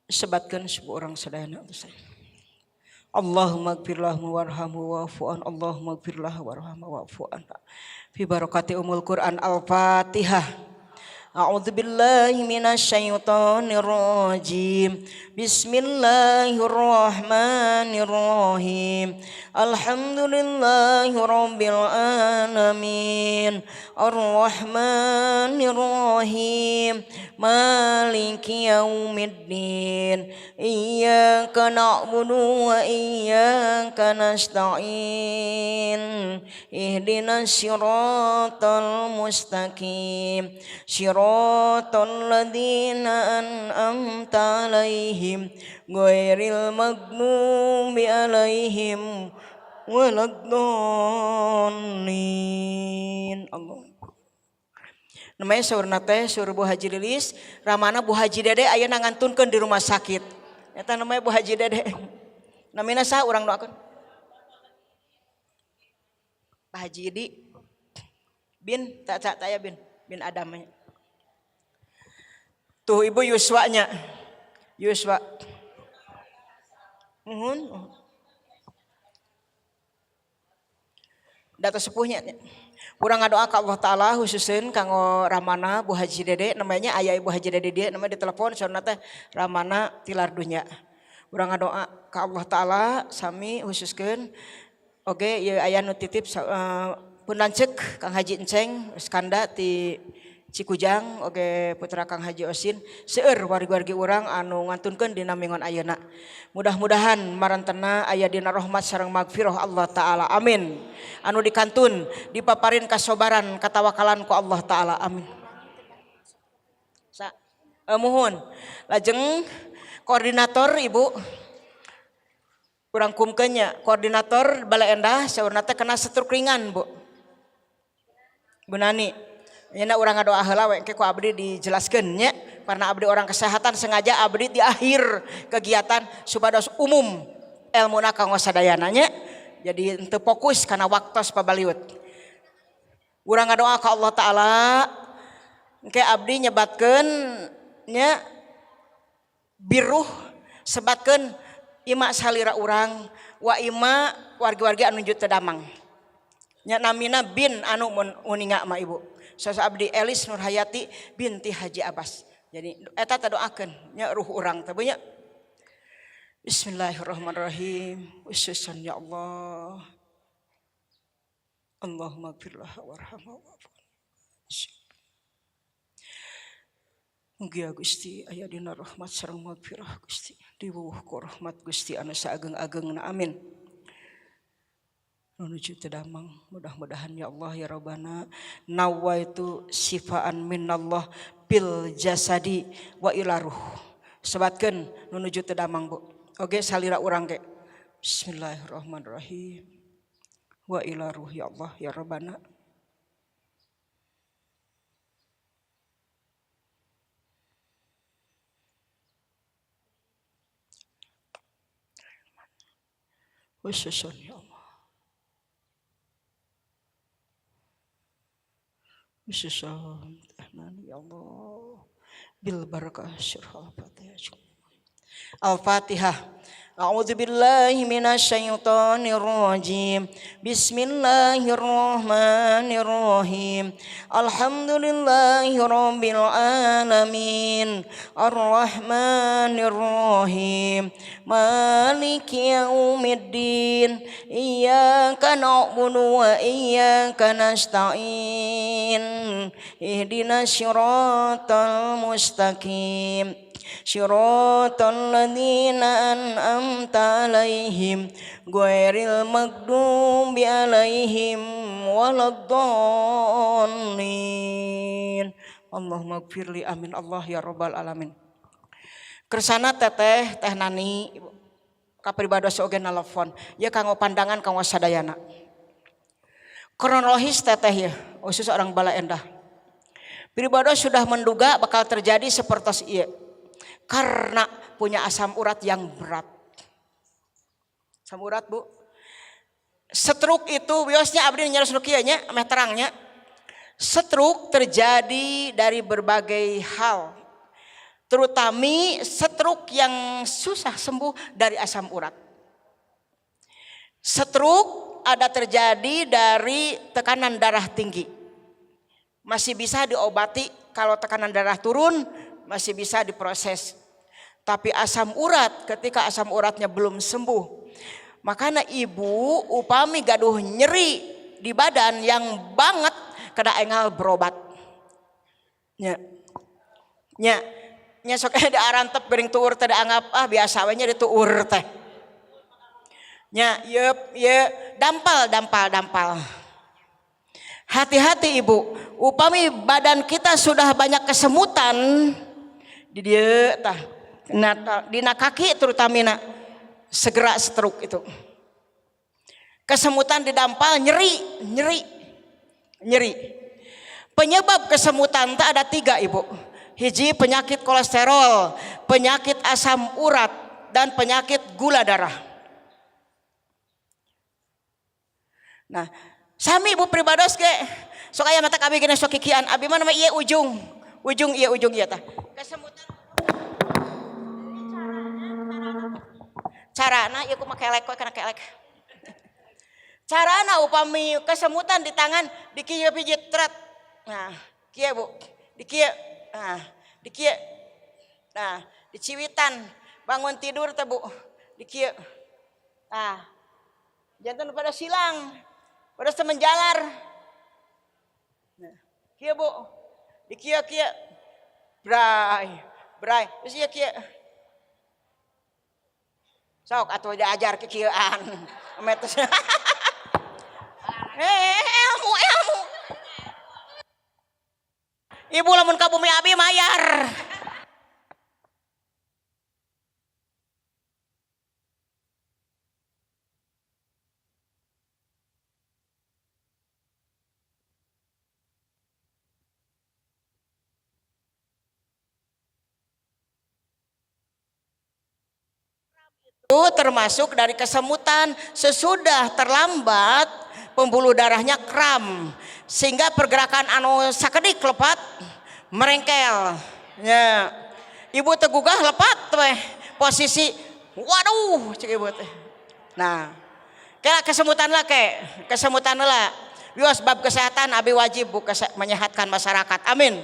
sebatkan 10 orang sadayana Allahumma gfirlahu warhamhu wa'fu'an. Allahumma gfirlahu warhamhu wa'fu'an. Fi barakati umul Quran. Al-Fatihah. A'udzu billahi minasy syaithanir rajim. Bismillahirrahmanirrahim. Alhamdulillahirabbil alamin. Arrahmanir rahim. Maliki yaumiddin. Iyyaka na'budu wa iyyaka nasta'in. Ihdinas siratal mustaqim. Siratal ladzina an'amta 'alaihim ghairil maghdubi 'alaihim waladdallin. Allah. Namanya saurna teh saur Bu Haji Lilis, ramana Bu Haji Dede aya ngantunkeun di rumah sakit. Eta namanya Bu Haji Dede. Namina saha urang doakeun? Pak Haji Idi. Bin, tak aya bin Adam. Tuh Ibu Yuswanya. Yuswa. Nuhun. Data sepuhnya. Urang ngadoa ka Allah Ta'ala khususin kanggo ramana Bu Haji Dede, namanya aya Ibu Haji Dede dia namanya ditelepon saurna teh ramana tilar dunya. Urang ngadoa ka Allah Ta'ala sami khususkeun oge ieu aya nu titip pun lanceuk Kang Haji Enceng Skanda ti Cikujang oge putra Kang Haji Osin seueur wargi-wargi urang anu ngantunkeun dina mingon ayeuna. Mudah-mudahan marantena aya dina rahmat sareng magfirah Allah taala. Amin. Anu dikantun dipaparin kasobaran katawakalan ku Allah taala. Amin. Muhun. Lajeng koordinator Ibu urang kumkeun nya koordinator Balai Endah saurna teh kena stroke ringan Bu. Bu Nani. Yana urang ngadoa heula we ku abdi dijelaskeun nya karena abdi orang kesehatan sengaja abdi di akhir kegiatan supados umum elmuna kanggo sadayana nya jadi henteu fokus kana waktos pabaliut. Urang ngadoa ka Allah taala engke abdi nyebatkeun nya biruh sebatkeun ima salira urang wa ima wargi-wargi anu njut teu damang. Nya namina bin anu uninga mah Ibu. Sasa abdi Elis Nurhayati binti Haji Abbas. Jadi eta teh doakeun nya ruh urang teh nya. Bismillahirrahmanirrahim. Ususan ya Allah. Allahumma gfirlah warhamha wa'fu. Mugia Gusti aya dina rahmat sareng magfirah Gusti. Diwuh ku rahmat Gusti anu saageng-agengna amin. Menuju tedamang mudah-mudahan ya Allah ya Rabbana nawaitu sifaan minallah bil jasadi wa ilaruh sebatkeun menuju tedamang Bu oge salira urang ge bismillahirrahmanirrahim wa ilaruh ya Allah ya Rabbana khususun ya Allah Bismillah ya Allah bil barakah syurah Al-Fatihah. A'udzu billahi minasyaitonir rajim. Bismillahirrahmanirrahim. Alhamdulillahirabbil alamin. Arrahmanir rahim. Maliki yaumiddin. Iyyaka na'budu wa iyyaka nasta'in. Ihdinas siratal mustaqim. Syiratal ladzina an'amta 'alaihim ghairil maghdubi 'alaihim waladdallin. Allahumma gfirli amin Allah ya rabbal alamin. Kersana teteh teh Nani kapribados oge nelpon ya kanggo pandangan kanggo sadayana. Kronologis teteh ya khusus orang Bala Endah. Pribados sudah menduga bakal terjadi seperti ieu. Karena punya asam urat yang berat. Asam urat Bu. Stroke itu biasanya abdi nyaros nu kieu nya meh terangnya. Stroke terjadi dari berbagai hal. Terutama stroke yang susah sembuh dari asam urat. Stroke ada terjadi dari tekanan darah tinggi. Masih bisa diobati kalau tekanan darah turun. Masih bisa diproses. Tapi asam urat ketika asam uratnya belum sembuh. Makanya ibu upami gaduh nyeri di badan yang banget kada engal berobat. Nya. Nya. Nya sok di arantep geuring tuur teh dianggap biasa we nya dituur teh. Nya yeup dampal. Hati-hati ibu. Upami badan kita sudah banyak kesemutan di dia tah dina kaki terutamina segera stroke itu kesemutan didampal nyeri penyebab kesemutan tak ada 3 ibu hiji penyakit kolesterol penyakit asam urat dan penyakit gula darah. Nah sami ibu pribados ge sok aya mata abi geus sok kikian abi mah nama ieu ujung ieu tah kesemutan carana ieu kumaha kelek we kana kelek carana upami kesemutan di tangan di kieu pijit tret nah kieu Bu di kieu nah di ciwitan bangun tidur teh Bu di kieu nah janten pada silang pada semenjalar nah kieu Bu Ikia kia. Bray. Terus ieu kieu. Sok atuh diajar ke kieuan. Metos. Ilmu. Ibu lamun ka bumi abi mayar. Itu termasuk dari kesemutan. Sesudah terlambat pembuluh darahnya kram sehingga pergerakan anu sakedik lepat merengkel ya. Ibu tegugah lepat weh posisi waduh cek ibu teh. Nah kira kesemutan lah wios bab kesehatan abi wajib bu menyehatkan masyarakat amin.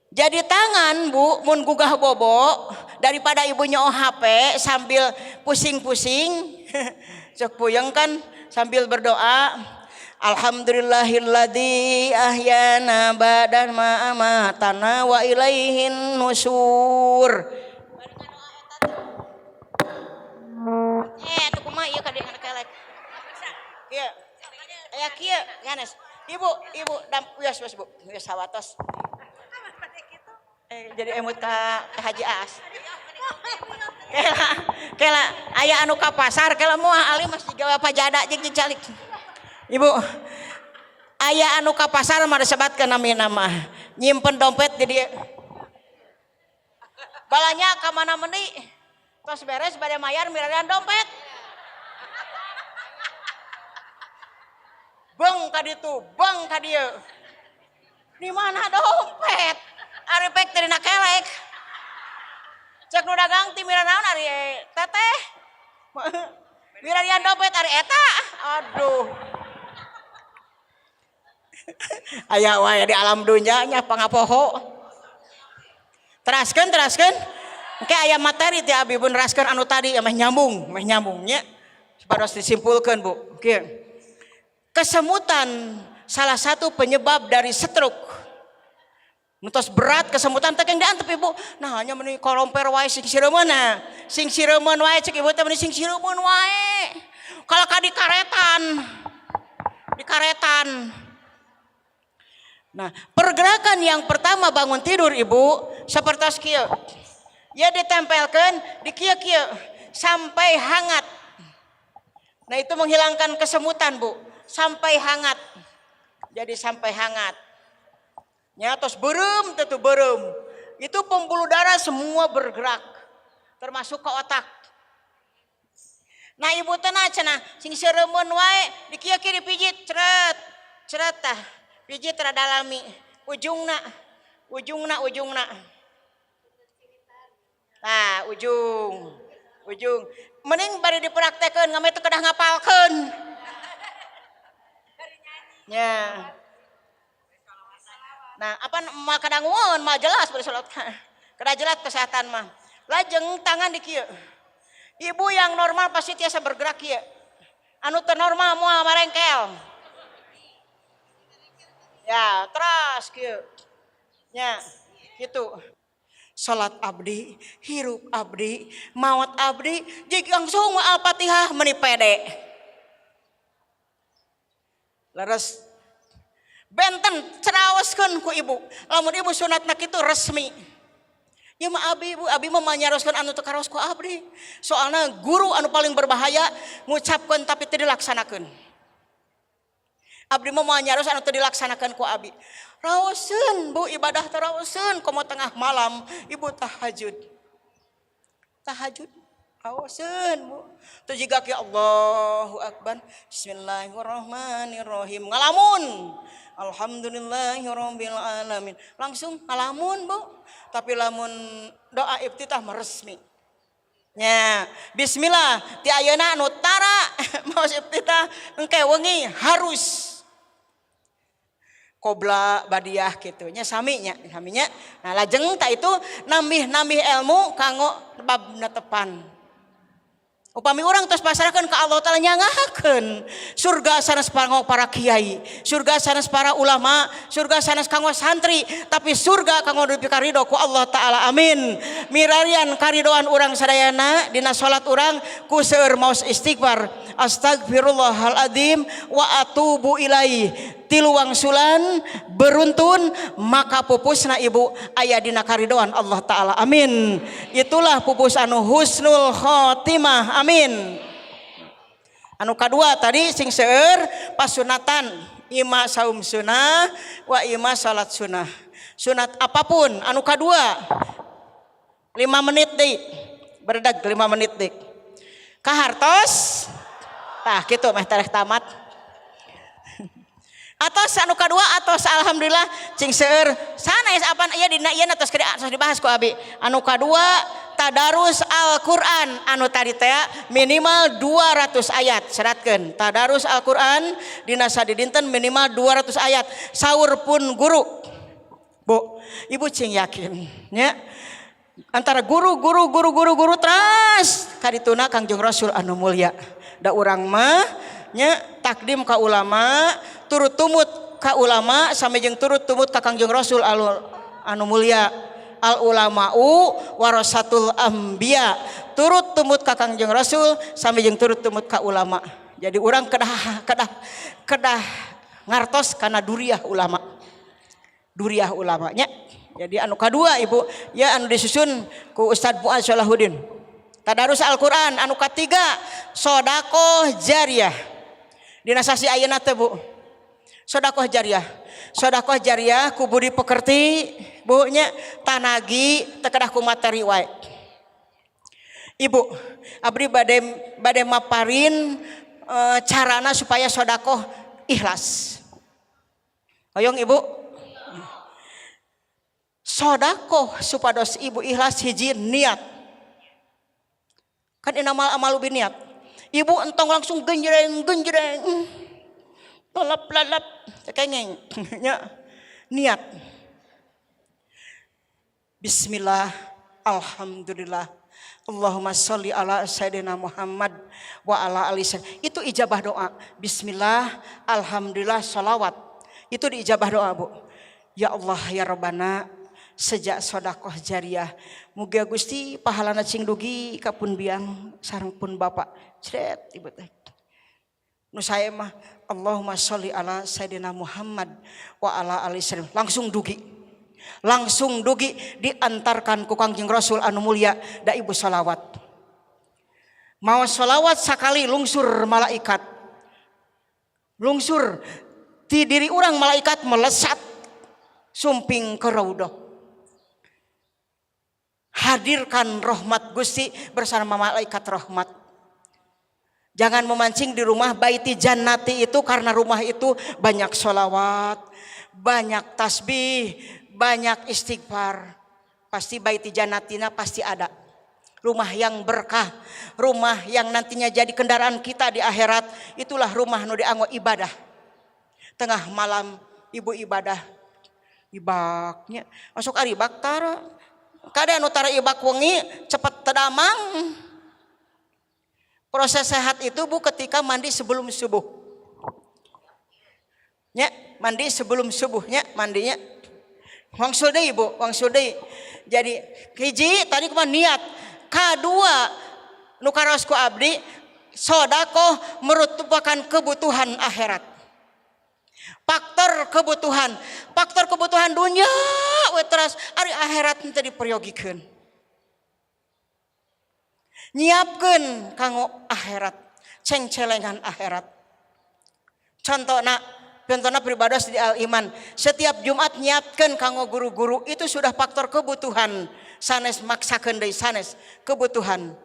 Jadi tangan bu mun gugah bobo daripada ibunya HP sambil pusing-pusing cek puyeng kan sambil berdoa alhamdulillahilladzi ahyana ba'da ma amatana wa ilaihin nusur. Atuh kumaha ieu ka dieu kelek. Kieu. Aya kieu ganes. Ibu wios bu. Wios sawatos. Jadi emut ka Haji As. Kela aya anu ka pasar kela moal ali mas digawe pajada jeung calik. Ibu aya anu ka pasar mah disebatkeun namina mah nyimpen dompet di dieu. Balanya ka mana meuni tos beres bade mayar mirarian dompet. Beng ka ditu, beng ka dieu. Di mana dompet? Ari pek teh dina kelek. Cek nu dagang ti mira naon ari teteh. Mirarian dompet ari eta. Aduh. Aya wae di alam dunya nya pangapoho. Teraskeun. Engke aya materi ti abi pun teraskeun anu tadi meh nyambung nya. Sapados disimpulkeun Bu. Kieu. Kesemutan salah satu penyebab dari stroke. Nutos berat kesemutan teh keng diantep ibu. Nah hanya meuni kolomper wae sing sireumeuh nah. Sing sireumeuh wae cek ibu teh meuni sing sireumeuh wae. Kalau ka di karetan. Nah, pergerakan yang pertama bangun tidur ibu sapertos kieu. Ya ditempelkeun di kieu sampai hangat. Nah itu menghilangkan kesemutan bu. Sampai hangat. Jadi sampai hangat. Ya, tos berem, tentu berem. Itu pembuluh darah semua bergerak, termasuk ke otak. Nah ibu teh cenah sing seureumeuh wae di kieu dipijit ceret tah. Pijit rada dalami. Ujungna. Nah, ujung. Mending bari dipraktekeun ngame teu kedah ngapalkeun. Ya. Nah, apa mah kadangueun mah jelas bari salat. Kada jelas kesehatan mah. Lajeng tangan di kieu. Ibu yang normal pasti tiasa bergerak kieu. Anu teu normal moal marengkel. Ya, terus kieu. Nya, kitu. Salat abdi, hirup abdi, maot abdi, jeung langsung Al-Fatihah meuni pede. Leres benten ceraoskeun ku ibu. Lamun ibu sunatna kitu resmi. Ya mah abi mah nyaroskeun anu teu karos ku abdi. Soalna guru anu paling berbahaya ngucapkeun tapi teu dilaksanakeun. Abdi mah nyaros anu teu dilaksanakeun ku abi. Raoseun bu ibadah teh raoseun komo tengah malam ibu tahajud. Raoseun bu. Teu jiga ki Allahu Akbar. Bismillahirrahmanirrahim. Ngalamun. Alhamdulillahirabbil alamin. Langsung ngalamun bu. Tapi lamun doa iftitah resmi. Nya, bismillah ti ayeuna anu tara maos iftitah engke wengi harus qobla badiah kitu nya saminya. Nah lajeng ta itu nambih ilmu kanggo bab netepan. Upami orang tos pasrahkeun ka Allah Ta'ala nyangahakeun. Surga sanes para kiai, surga sanes para ulama, surga sanes kanggo santri, tapi surga kanggo dupi karido ku Allah Ta'ala. Amin. Mirarian karidoan urang sadayana dina salat urang ku seueur maos istighfar. Astagfirullahaladzim wa atubu ilaihi. Tilu wangsulan beruntun maka pupusna ibu aya dina karidoan Allah Ta'ala. Amin. Itulah pupus anu husnul khotimah. Amin. Anu kadua tadi sing seueur pasunatan ima saum sunnah wa ima salat sunnah. Sunat apapun anu kadua 5 menit deui. Beredag 5 menit deui. Kahartos tah kitu mah tarikh tamat. Atos anu kadua atos alhamdulillah cing seueur sanes apaan aya dina ieu atos dibahas ku abi. Anu kadua tadarus Al-Qur'an anu tadi teh minimal 200 ayat seratkeun. Tadarus Al-Qur'an dina sadidinten minimal 200 ayat. Saur pun guru. Bu, ibu cing yakin nya antara guru terus kadituna Kangjeng Rasul anu mulia. Da urang mah nya takdim ka ulama, turut tumut ka ulama sampai jeung turut tumut ka Kangjeng Rasul anu mulia. Al ulama'u warasatul anbiya. Turut tumut ka Kangjeng Rasul sampai jeung turut tumut ka ulama. Jadi urang kedah ngartos kana duriah ulama. Duriah ulamanya. Jadi anu kadua ibu ya anu disusun ku Ustaz Fuad Salahuddin. Tadarus Al-Qur'an anu katiga sedekah jariyah. Dina sasi ayeuna teh Bu. Sedekah jariyah. Sedekah jariyah ku budi pekerti Bu nya tanagi teu kedah ku materi wae. Ibu, abdi bade maparin carana supaya sedekah ikhlas. Hoyong Ibu. Sedekah supados ibu ikhlas hiji niat. Kan inamal amalu biniat. Ibu entong langsung genjreng. Lalap kengeng nya niat. Bismillah, alhamdulillah. Allahumma sholli ala sayyidina Muhammad wa ala ali sayyidina. Itu ijabah doa. Bismillah, alhamdulillah, sholawat. Itu diijabah doa, Bu. Ya Allah ya Rabbana, sejak sedekah jariyah mugia Gusti pahalana cing dugi ka pun biang sareng pun bapak cret ibu teh nu saya mah Allahumma sholli ala sayyidina Muhammad wa ala ali sayyidina langsung dugi diantarkan ku Kangjeng Rasul anu mulia da ibu salawat mau salawat sakali lungsur malaikat lungsur ti diri urang malaikat melesat sumping ke raudhah. Hadirkan rahmat Gusti bersama malaikat rahmat. Jangan memancing di rumah baiti jannati itu karena rumah itu banyak sholawat, banyak tasbih, banyak istighfar. Pasti baiti jannatina pasti ada. Rumah yang berkah, rumah yang nantinya jadi kendaraan kita di akhirat. Itulah rumah nu dianggo ibadah. Tengah malam ibu ibadah. Ibaknya masuk ari baktar. Kada anu tara ibak wengi cepat tedamang. Proses sehat itu Bu ketika mandi sebelum subuh. Nya, mandi sebelum subuhnya mandinya. Wangsul deui Bu, wangsul deui. Jadi hiji tadi kumaha niat. Kadua nu karaos ku abdi sedekah merupakan kebutuhan akhirat. Faktor kebutuhan dunia we teras ari akhirat teu diperyogikeun. Nyiapkeun kanggo akhirat, cengcelengan akhirat. Contohna peribados di Al-Iman, setiap Jumat nyiapkeun kanggo guru-guru itu sudah faktor kebutuhan. Sanes maksakeun deui sanes kebutuhan.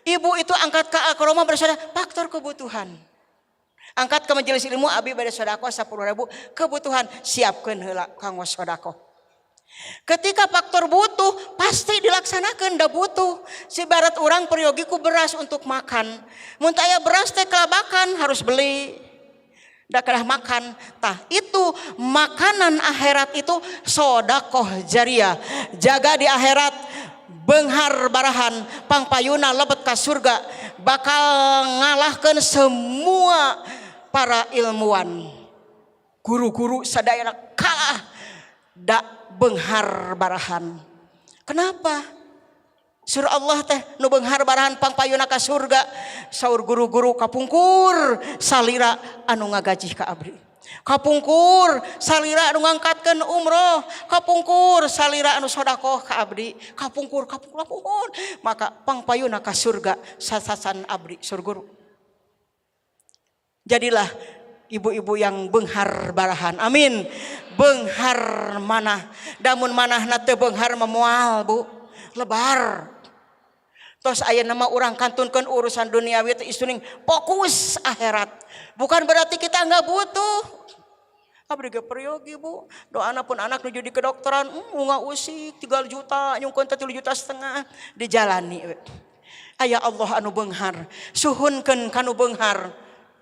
Ibu itu angkat ke Al-Qur'an bersada faktor kebutuhan. Angkat ke majelis ilmu abi bade sedekah 10.000 kebutuhan siapkeun heula kanggo sedekah. Ketika faktor butuh pasti dilaksanakeun da butuh. Sibarat urang peryogi ku beras untuk makan. Mun teu aya beras teh kelabakan harus beli. Da kedah makan. Tah itu makanan akhirat itu sedekah jariyah. Jaga di akhirat beunghar barahan pangpayuna lebet ka surga bakal ngalahkeun semua para ilmuwan. Guru-guru sadayana kalah da beunghar barahan. Kenapa? Surah Allah teh nu beunghar barahan pangpayuna ka surga. Saur guru-guru kapungkur salira anu ngagajih ka abdi. Kapungkur salira anu ngangkatkeun umroh, kapungkur salira anu sedekah ka abdi, kapungkur. Maka pangpayuna ka surga sasasan abdi sur guru. Jadilah ibu-ibu yang beunghar barahan. Amin. Beunghar manah. Damun manahna teu beunghar memoal, Bu. Lebar. Tos aya nama urang kantunkeun urusan duniawi teh isuning fokus akhirat. Bukan berarti kita enggak butuh. Abdi ge peryogi, Bu. Doana pun anak nuju di kedokteran, unga usik 3 juta, nyungkeun 3,5 juta dijalani we. Aya Allah anu beunghar, suhunkeun kanu beunghar.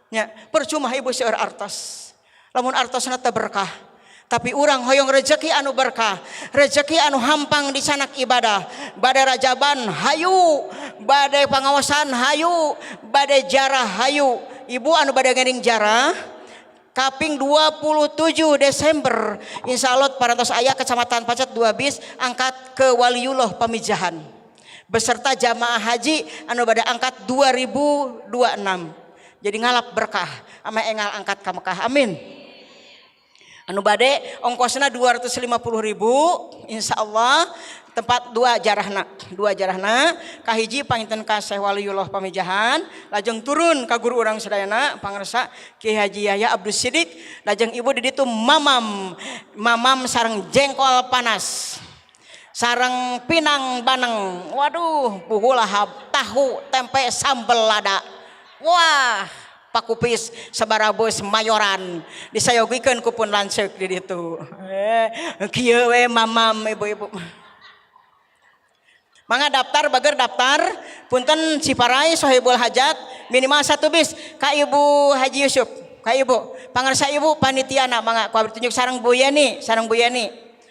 Nya, percuma ibu seueur artos. Lamun artosna teu berkah. Tapi urang hoyong rezeki anu berkah, rezeki anu hampang di sanak ibadah. Bade rajaban hayu, bade pangawasan hayu, bade jarah hayu. Ibu anu bade ngering jarah kaping 27 Desember insyaallah parantos aya Kecamatan Pacet 2 bis angkat ke Waliullah Pamijahan beserta jamaah haji anu bade angkat 2026. Jadi ngalap berkah ama engal angkat ka Mekah. Amin. Anu bade ongkosna 250.000 insyaallah tempat 2 jarahna kahiji panginten ka Syekh Waliullah Pamijahan lajeng turun ka guru urang sadayana pangarsa Ki Haji Yahya Abdus Sidik lajeng ibu di ditu mamam sareng jengkol panas sareng pinang baneng waduh puhul lahap tahu tempe sambel lada wah pakupis sabarabos mayoran disayogikeun ku pun lanceuk di ditu kieu we mamam ibu-ibu. Mangga daftar bager daftar punten Ciparai Sohibul Hajat minimal 1 bis ka Ibu Haji Yusuf ka Ibu pangarsa Ibu panitiana mangga ku tunjuk sareng Bu Yani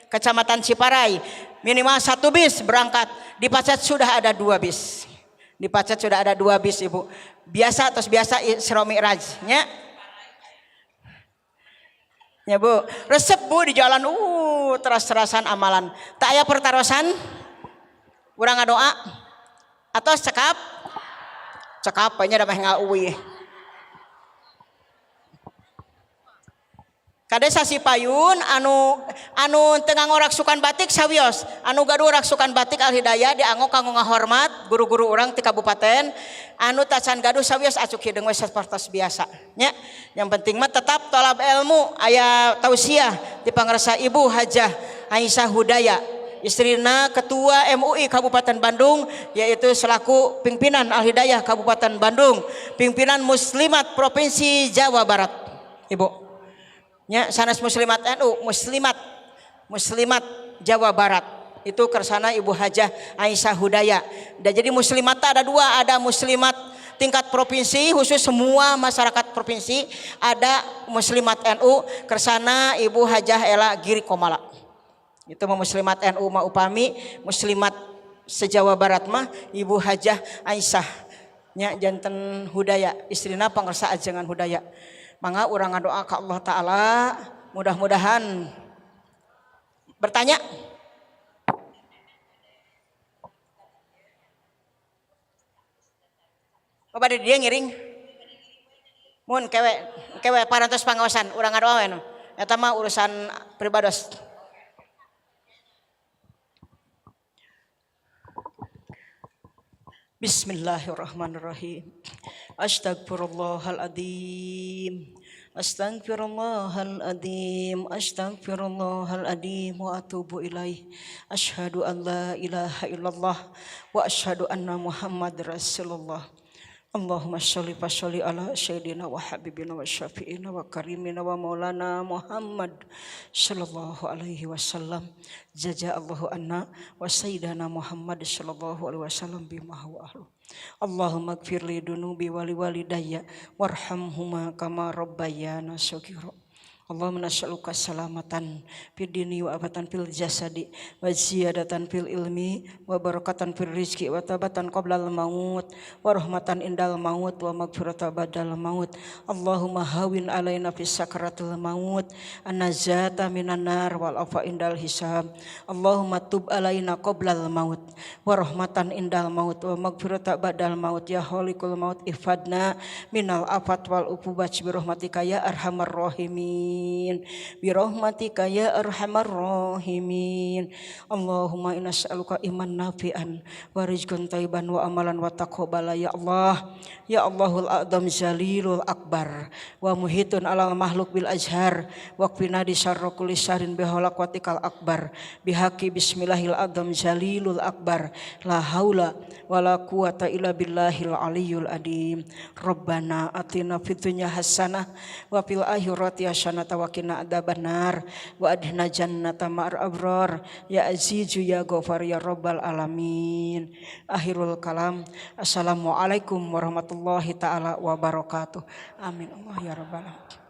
Kecamatan Ciparai minimal 1 bis berangkat di Pacet sudah ada 2 bis Ibu biasa terus biasa Isra Mi'raj nya ya Bu resep Bu di jalan teras-terasan amalan tak aya pertarosan urang ngadoa atau cekap nya da mah ngauwi kade sasi payun anu teu ngorak sukan batik sawios anu gaduh raksukan batik Al Hidayah dianggo kanggo ngahormat guru-guru urang ti kabupaten anu tacan gaduh sawios acuk hideung we sapertos biasa nya yang penting mah tetap tolab ilmu aya tausiah ti pangarsa Ibu Hajah Aisyah Hudaya istrina Ketua MUI Kabupaten Bandung yaitu selaku pimpinan Al Hidayah Kabupaten Bandung, pimpinan Muslimat Provinsi Jawa Barat. Ibu. Nya sanes muslimat NU, muslimat Jawa Barat. Itu kersana Ibu Hajah Aisyah Hudaya. Dan jadi muslimat ada 2, ada muslimat tingkat provinsi khusus semua masyarakat provinsi, ada muslimat NU kersana Ibu Hajah Ela Giri Komala. Itu mah muslimat NU mah upami muslimat se-Jawa Barat mah Ibu Hajah Aisyah nya janten Hudaya istrina pangarsa ajengan Hudaya. Mangga urang ngadoa ka Allah taala mudah-mudahan bertanya Bapak di dia ngiring mun kewe parantos pangawasan urang ngadoa we eta mah urusan pribados. Bismillahirrahmanirrahim. Astagfirullahaladzim. Astagfirullahaladzim wa atubu ilaih. Asyhadu an la ilaha illallah wa asyhadu anna Muhammad Rasulullah. Allahumma sholli wa sholli ala sayyidina wa habibina wa syafi'ina wa karimina wa maulana Muhammad sallallahu alaihi wasallam. Jazaallahu anna wa sayyidana Muhammad sallallahu alaihi wasallam bima huwa ahlu. Allahumma ighfir li dunubi wa li walidayya warhamhuma kama rabbayana shaghira. Allahumma nas'aluka salamatan fid dini wa abatan fil jasadi wa ziyadatan fil ilmi wa barakatan fil rizki wa tabatan qoblal maut wa rahmatan indal maut wa magfiratan badal maut. Allahumma hawin alaina fis sakaratil maut an-najata minan nar wal afa indal hisab. Allahumma tub alaina qoblal maut wa rahmatan indal maut wa magfiratan badal maut. Ya halikul maut ifadna minal afat wal uqubat bi rahmatika ya arhamar rahimin. Birahmatika ya arhamar rahimin. Allahumma inna nas'aluka iman nafi'an wa rizqan thayyiban wa amalan wa taqabbala ya Allah. Ya Allahul a'zam jalilul akbar wa muhitun alal makhluk bil azhar wa qfina di syarri kulli syarrin bihaulak watikal akbar bihaqi bismillahil a'zam jalilul akbar la haula wala quwata illa billahil aliyyul adim. Rabbana atina fid dunya hasanah wa fil akhirati hasanah wa qina adzabannar wa adkhilna jannata ma'al abrar ya azizu ya ghafar ya rabbal alamin. Akhirul kalam. Assalamualaikum warahmatullahi taala wabarakatuh. Amin Allah ya rabbal alamin.